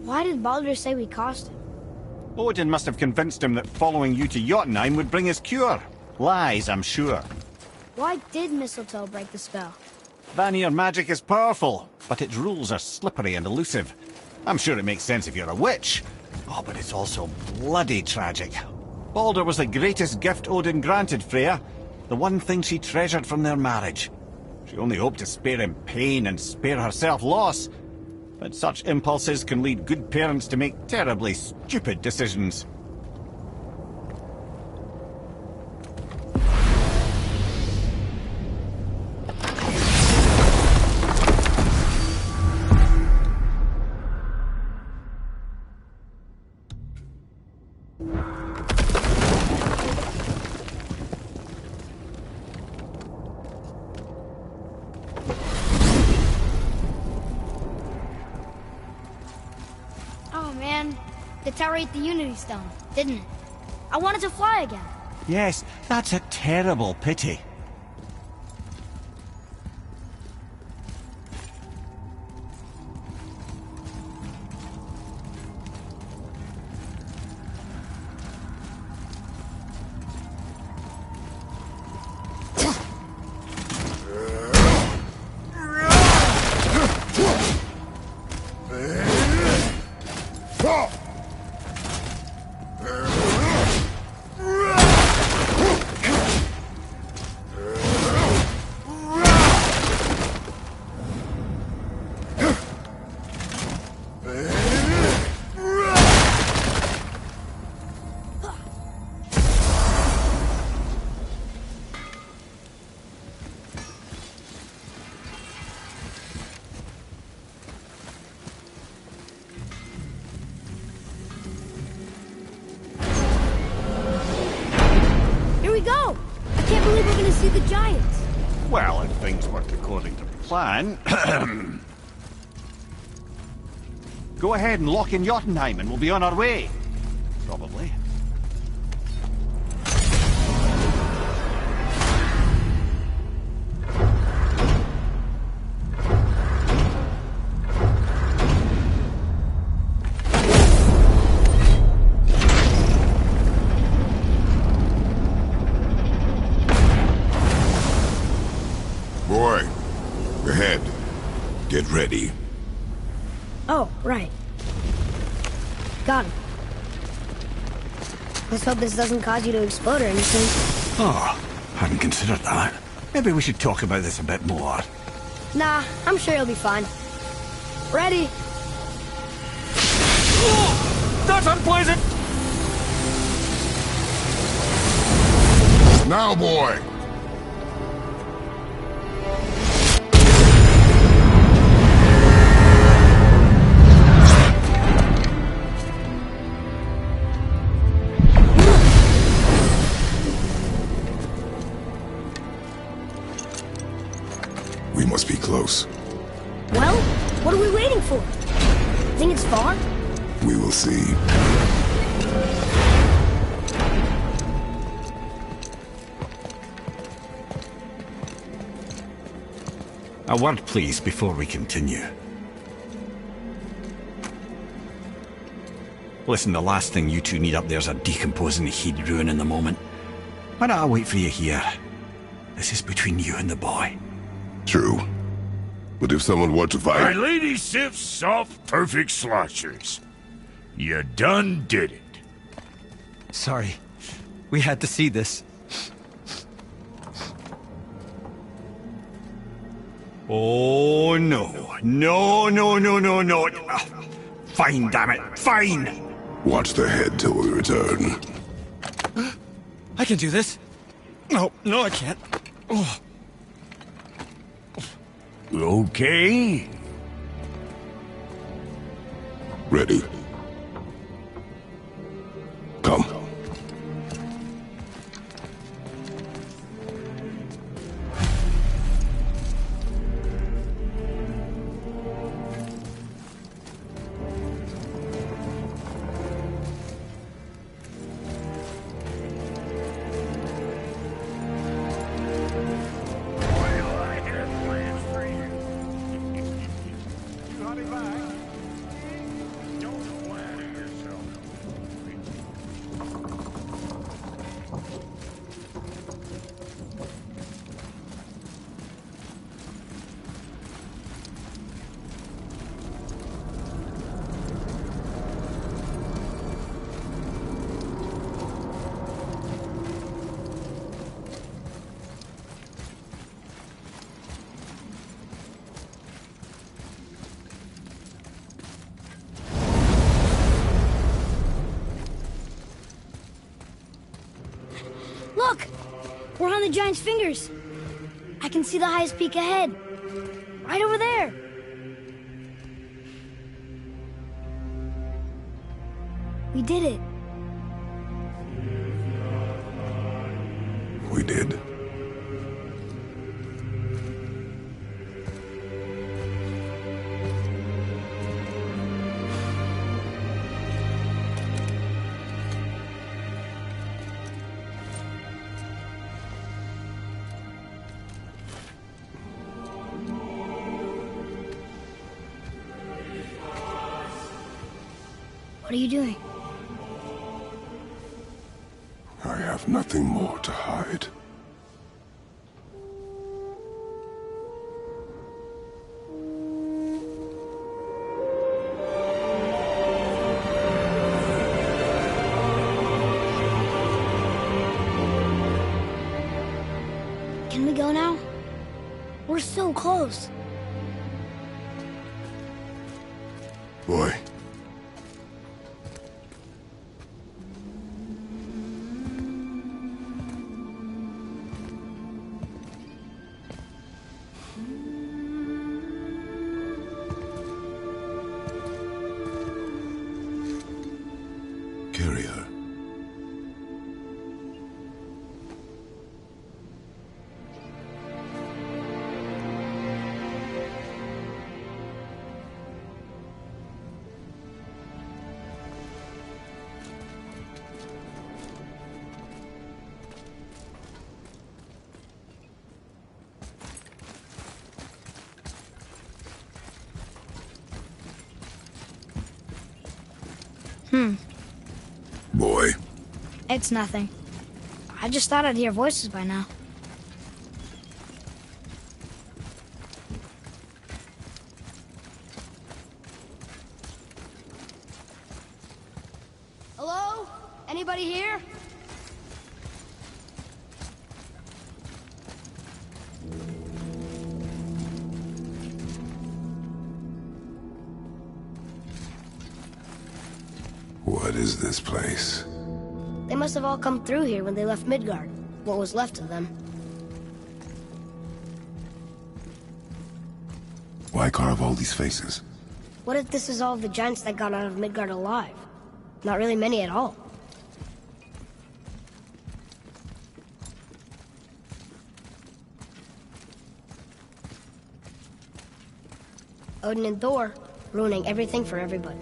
Why did Baldur say we cost him? Odin must have convinced him that following you to Jotunheim would bring his cure. Lies, I'm sure. Why did Mistletoe break the spell? Vanir magic is powerful, but its rules are slippery and elusive. I'm sure it makes sense if you're a witch. Oh, but it's also bloody tragic. Baldur was the greatest gift Odin granted Freya. The one thing she treasured from their marriage. She only hoped to spare him pain and spare herself loss. But such impulses can lead good parents to make terribly stupid decisions. Oh man, the tower ate the Unity Stone, didn't it? I wanted to fly again. Yes, that's a terrible pity. go! I can't believe we're gonna see the giants. Well, if things work according to plan... Go ahead and lock in Jotunheim and we'll be on our way. Probably. Boy, ahead. Get ready. Oh, right. Got him. Let's hope this doesn't cause you to explode or anything. Oh, hadn't considered that. Maybe we should talk about this a bit more. Nah, I'm sure you'll be fine. Ready? Oh, that's unpleasant! Now, boy! We must be close. Well, what are we waiting for? Think it's far? We will see. A word, please, before we continue. Listen, the last thing you two need up there's a decomposing heat ruin in the moment. Why don't I wait for you here? This is between you and the boy. True. But if someone were to My fight... lady sips soft, perfect sloshers. You done did it. Sorry. We had to see this. Oh, no. No, no, no, no, no. Fine, damn it. Fine. Watch the head till we return. I can do this. No, no, I can't. Oh. Okay. Ready. Come. Look! We're on the giant's fingers. I can see the highest peak ahead. Right over there. We did it. We did. What are you doing? I have nothing more to hide. Can we go now? We're so close. Boy. Carry her. Boy, It's nothing. I just thought I'd hear voices by now. Hello? Anybody here? what is this place? They must have all come through here when they left Midgard. What was left of them. Why carve all these faces? What if this is all of the giants that got out of Midgard alive? Not really many at all. Odin and Thor, ruining everything for everybody.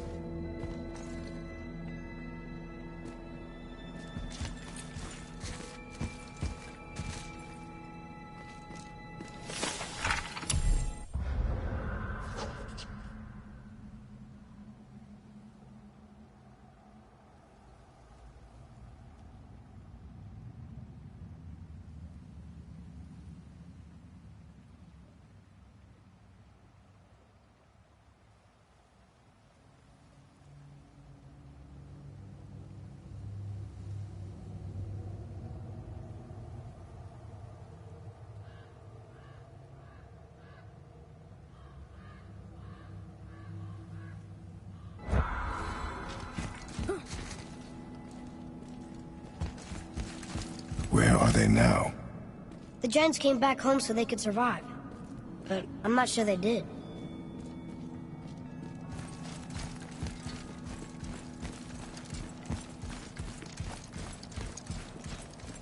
Where are they now? The giants came back home so they could survive. But I'm not sure they did.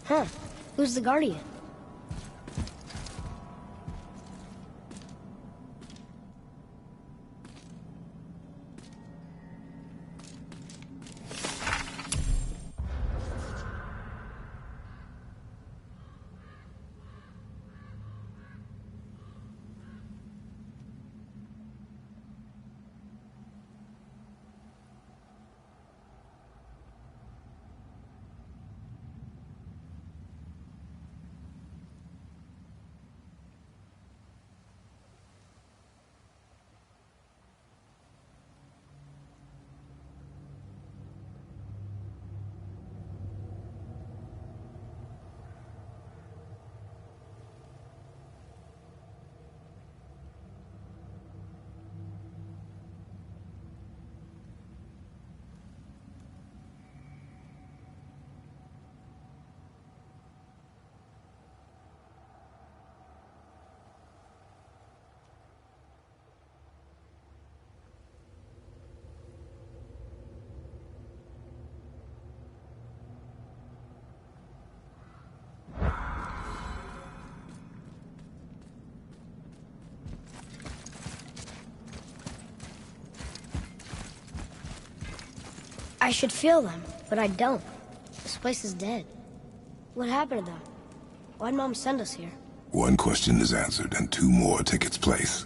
Huh. Who's the Guardian? I should feel them, but I don't. This place is dead. What happened to them? Why'd Mom send us here? One question is answered, and two more take its place.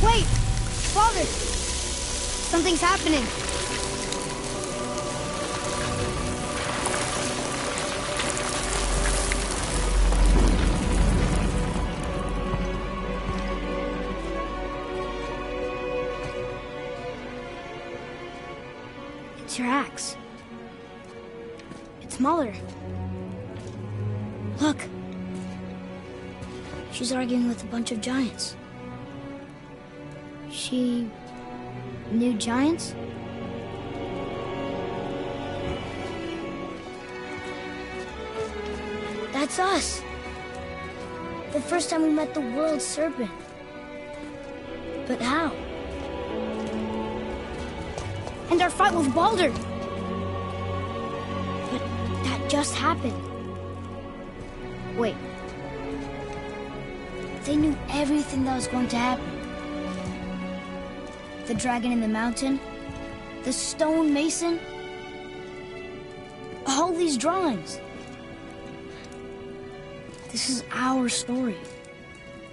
Wait! Father! Something's happening. It's your axe. It's Muller. Look. She's arguing with a bunch of giants. She knew giants? That's us. The first time we met the world serpent. But how? And our fight with Baldur. But that just happened. Wait. They knew everything that was going to happen. The dragon in the mountain, the stone mason, all these drawings. This is our story.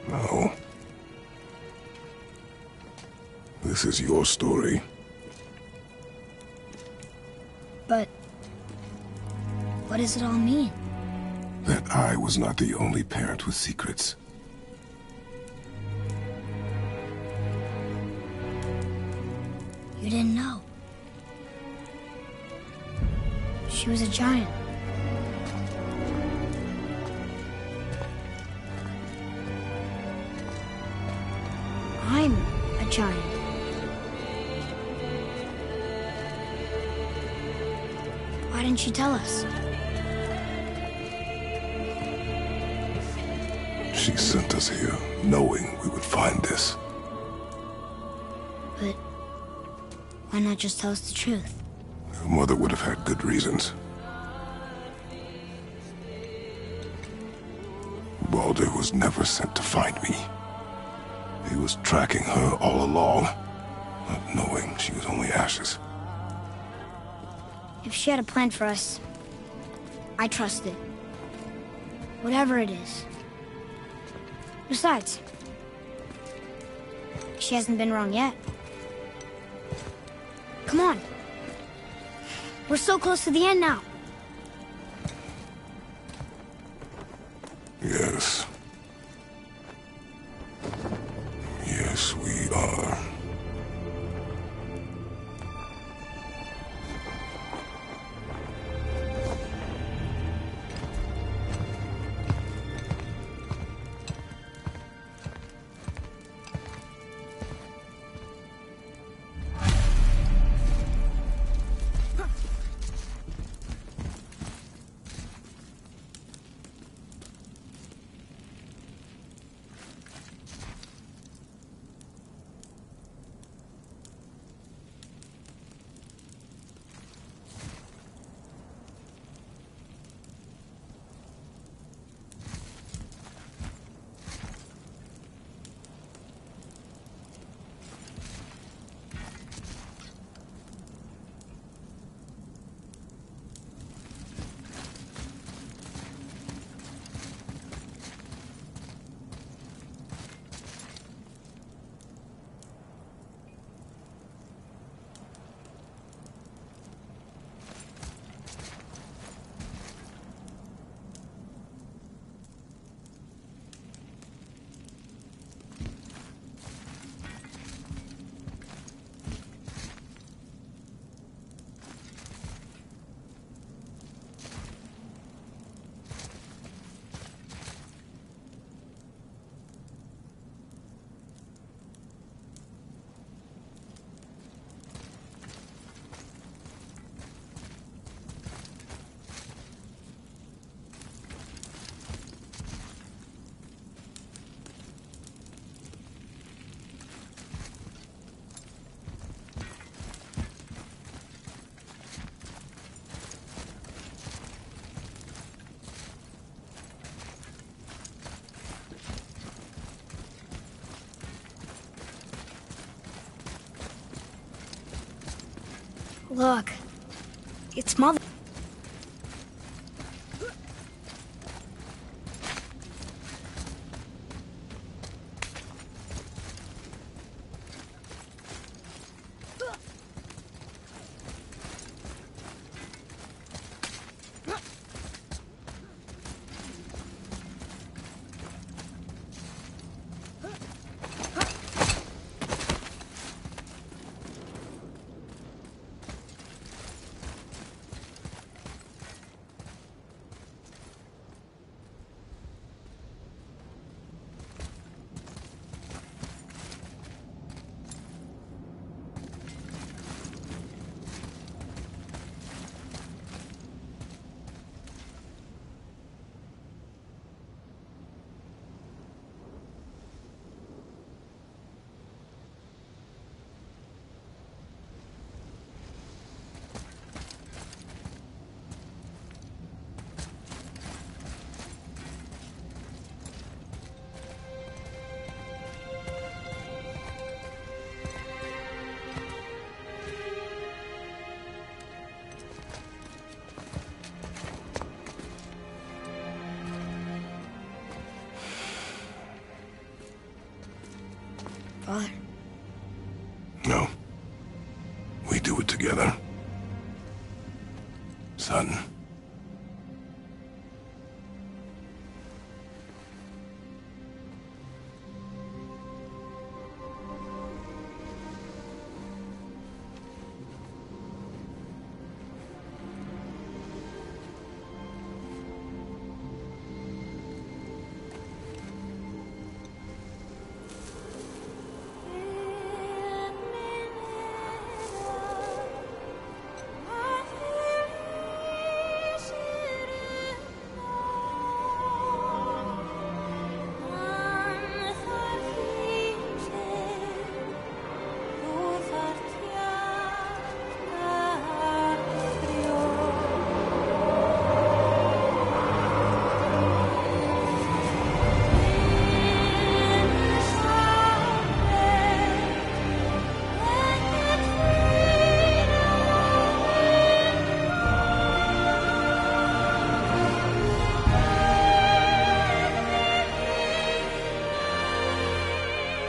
No. This is your story. But what does it all mean? That I was not the only parent with secrets. You didn't know. She was a giant. I'm a giant. Why didn't she tell us? She sent us here, knowing we would find this. But why not just tell us the truth? Your mother would have had good reasons. Baldur was never sent to find me. He was tracking her all along, not knowing she was only ashes. If she had a plan for us, I trust it. Whatever it is. Besides, she hasn't been wrong yet. Come on. We're so close to the end now. Yes. Yes, we are. Look, it's Mother. Father? No. We do it together. Son.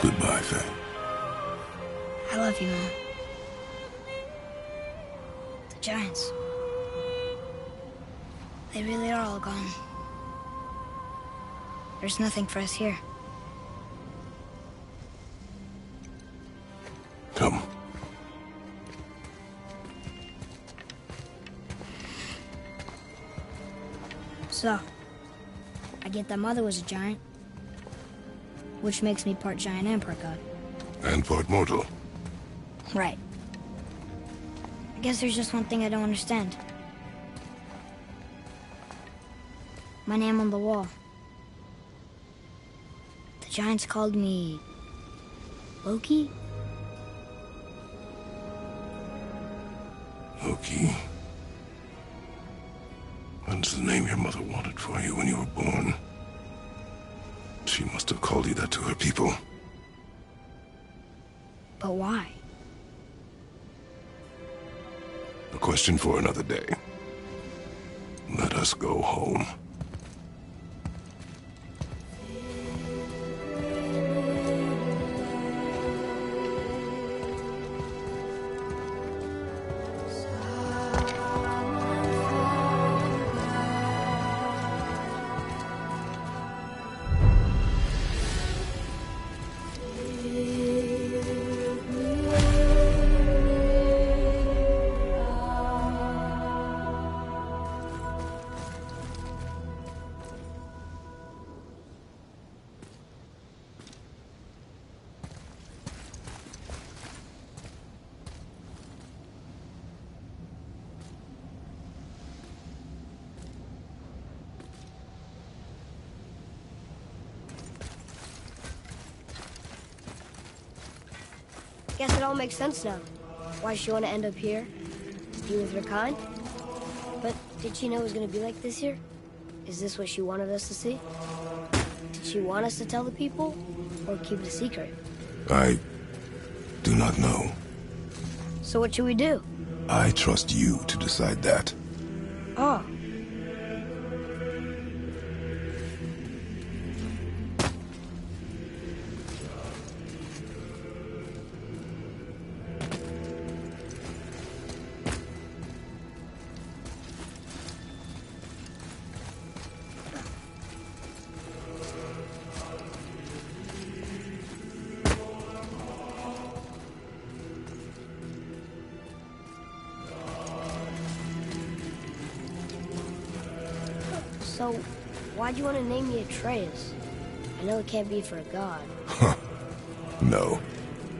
Goodbye, Faye. I love you, Mom. The Giants. They really are all gone. There's nothing for us here. Come. So, I get that Mother was a giant, which makes me part giant and part god. And part mortal. Right. I guess there's just one thing I don't understand. My name on the wall. The Giants called me... Loki? Loki. That's the name your mother wanted for you when you were born. She must have called you that to her people. But why? A question for another day. Let us go home. Guess it all makes sense now. Why she want to end up here? Be with her kind? But did she know it was going to be like this here? Is this what she wanted us to see? Did she want us to tell the people? Or keep it a secret? I do not know. So what should we do? I trust you to decide that. Oh. So, why'd you want to name me Atreus? I know it can't be for a god. No.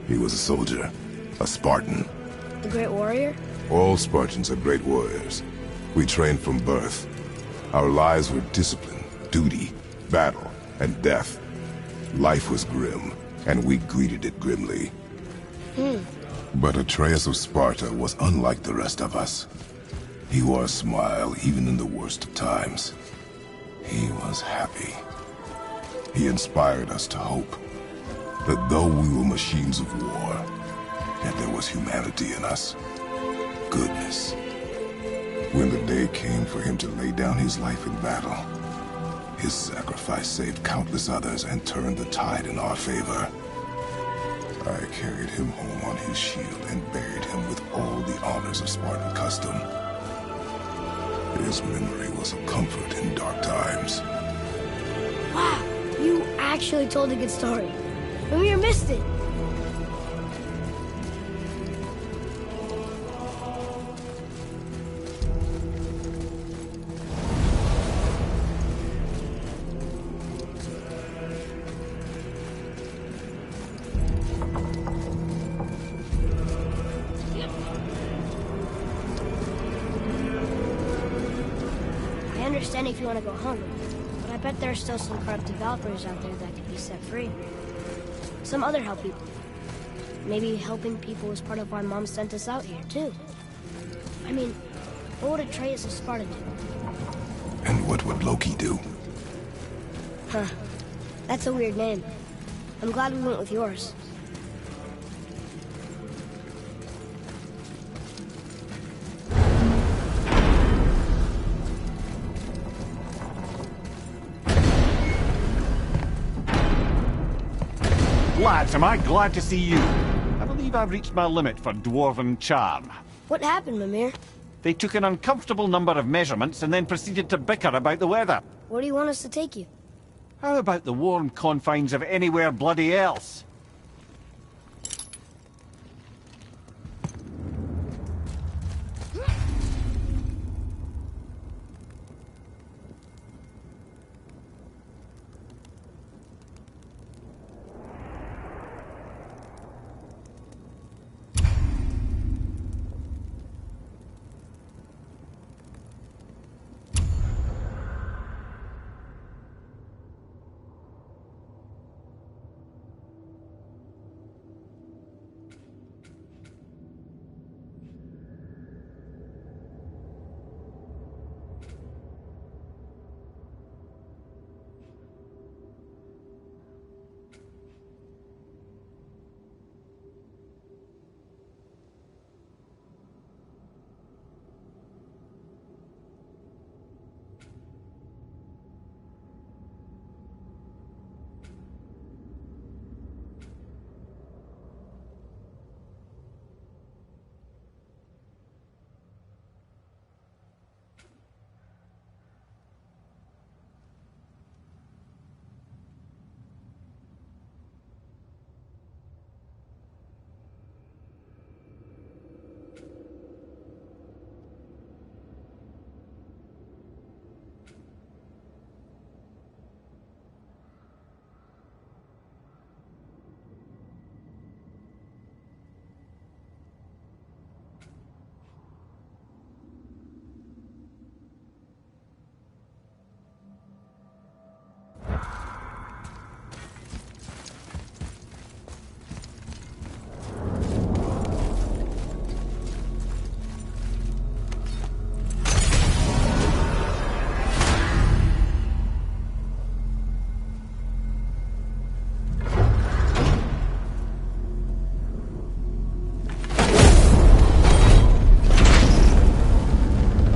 He was a soldier. A Spartan. The Great Warrior? All Spartans are great warriors. We trained from birth. Our lives were discipline, duty, battle, and death. Life was grim, and we greeted it grimly. But Atreus of Sparta was unlike the rest of us. He wore a smile even in the worst of times. He was happy. He inspired us to hope that though we were machines of war, yet there was humanity in us. Goodness. When the day came for him to lay down his life in battle, his sacrifice saved countless others and turned the tide in our favor. I carried him home on his shield and buried him with all the honors of Spartan custom. His memory was a comfort in dark times. Wow, you actually told a good story. Mimir missed it. I understand if you want to go hungry, but I bet there are still some corrupted Valkyries out there that could be set free. Some other help people. Maybe helping people was part of why Mom sent us out here, too. I mean, what would Atreus of Sparta do? And what would Loki do? Huh. That's a weird name. I'm glad we went with yours. Lads, am I glad to see you. I believe I've reached my limit for dwarven charm. What happened, Mimir? They took an uncomfortable number of measurements and then proceeded to bicker about the weather. Where do you want us to take you? How about the warm confines of anywhere bloody else?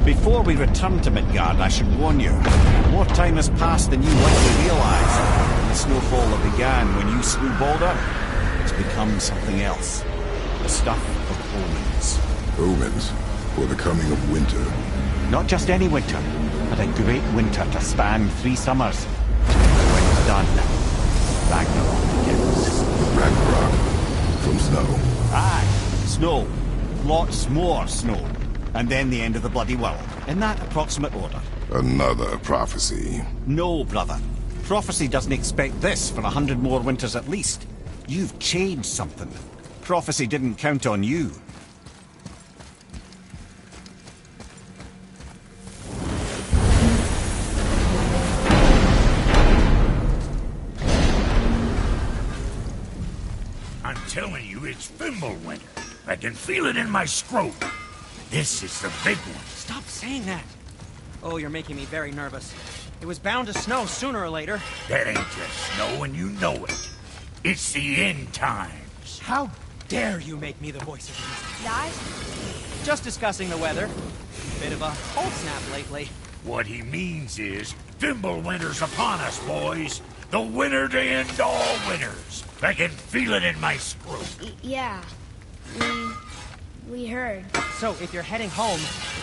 Before we return to Midgard, I should warn you. More time has passed than you likely realise. The snowfall that began when you slew Balder has become something else. The stuff of omens. Omens for the coming of winter. Not just any winter, but a great winter to span 3 summers. When it's done, Ragnarok begins. Ragnarok from snow. Aye, snow. Lots more snow. And then the end of the bloody world. In that approximate order. Another prophecy. No, brother. Prophecy doesn't expect this for 100 more winters at least. You've changed something. Prophecy didn't count on you. I'm telling you, it's Fimbulwinter. I can feel it in my scrotum. This is the big one. Stop saying that. Oh, you're making me very nervous. It was bound to snow sooner or later. That ain't just snow, and you know it. It's the end times. How dare you make me the voice of reason? Guys? Just discussing the weather. Bit of a cold snap lately. What he means is, Fimbulwinter's upon us, boys. The winter to end all winters. I can feel it in my screw. Yeah. We heard. So, if you're heading home,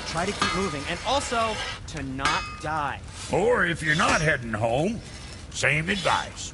try to keep moving, and also to not die. Or if you're not heading home, same advice.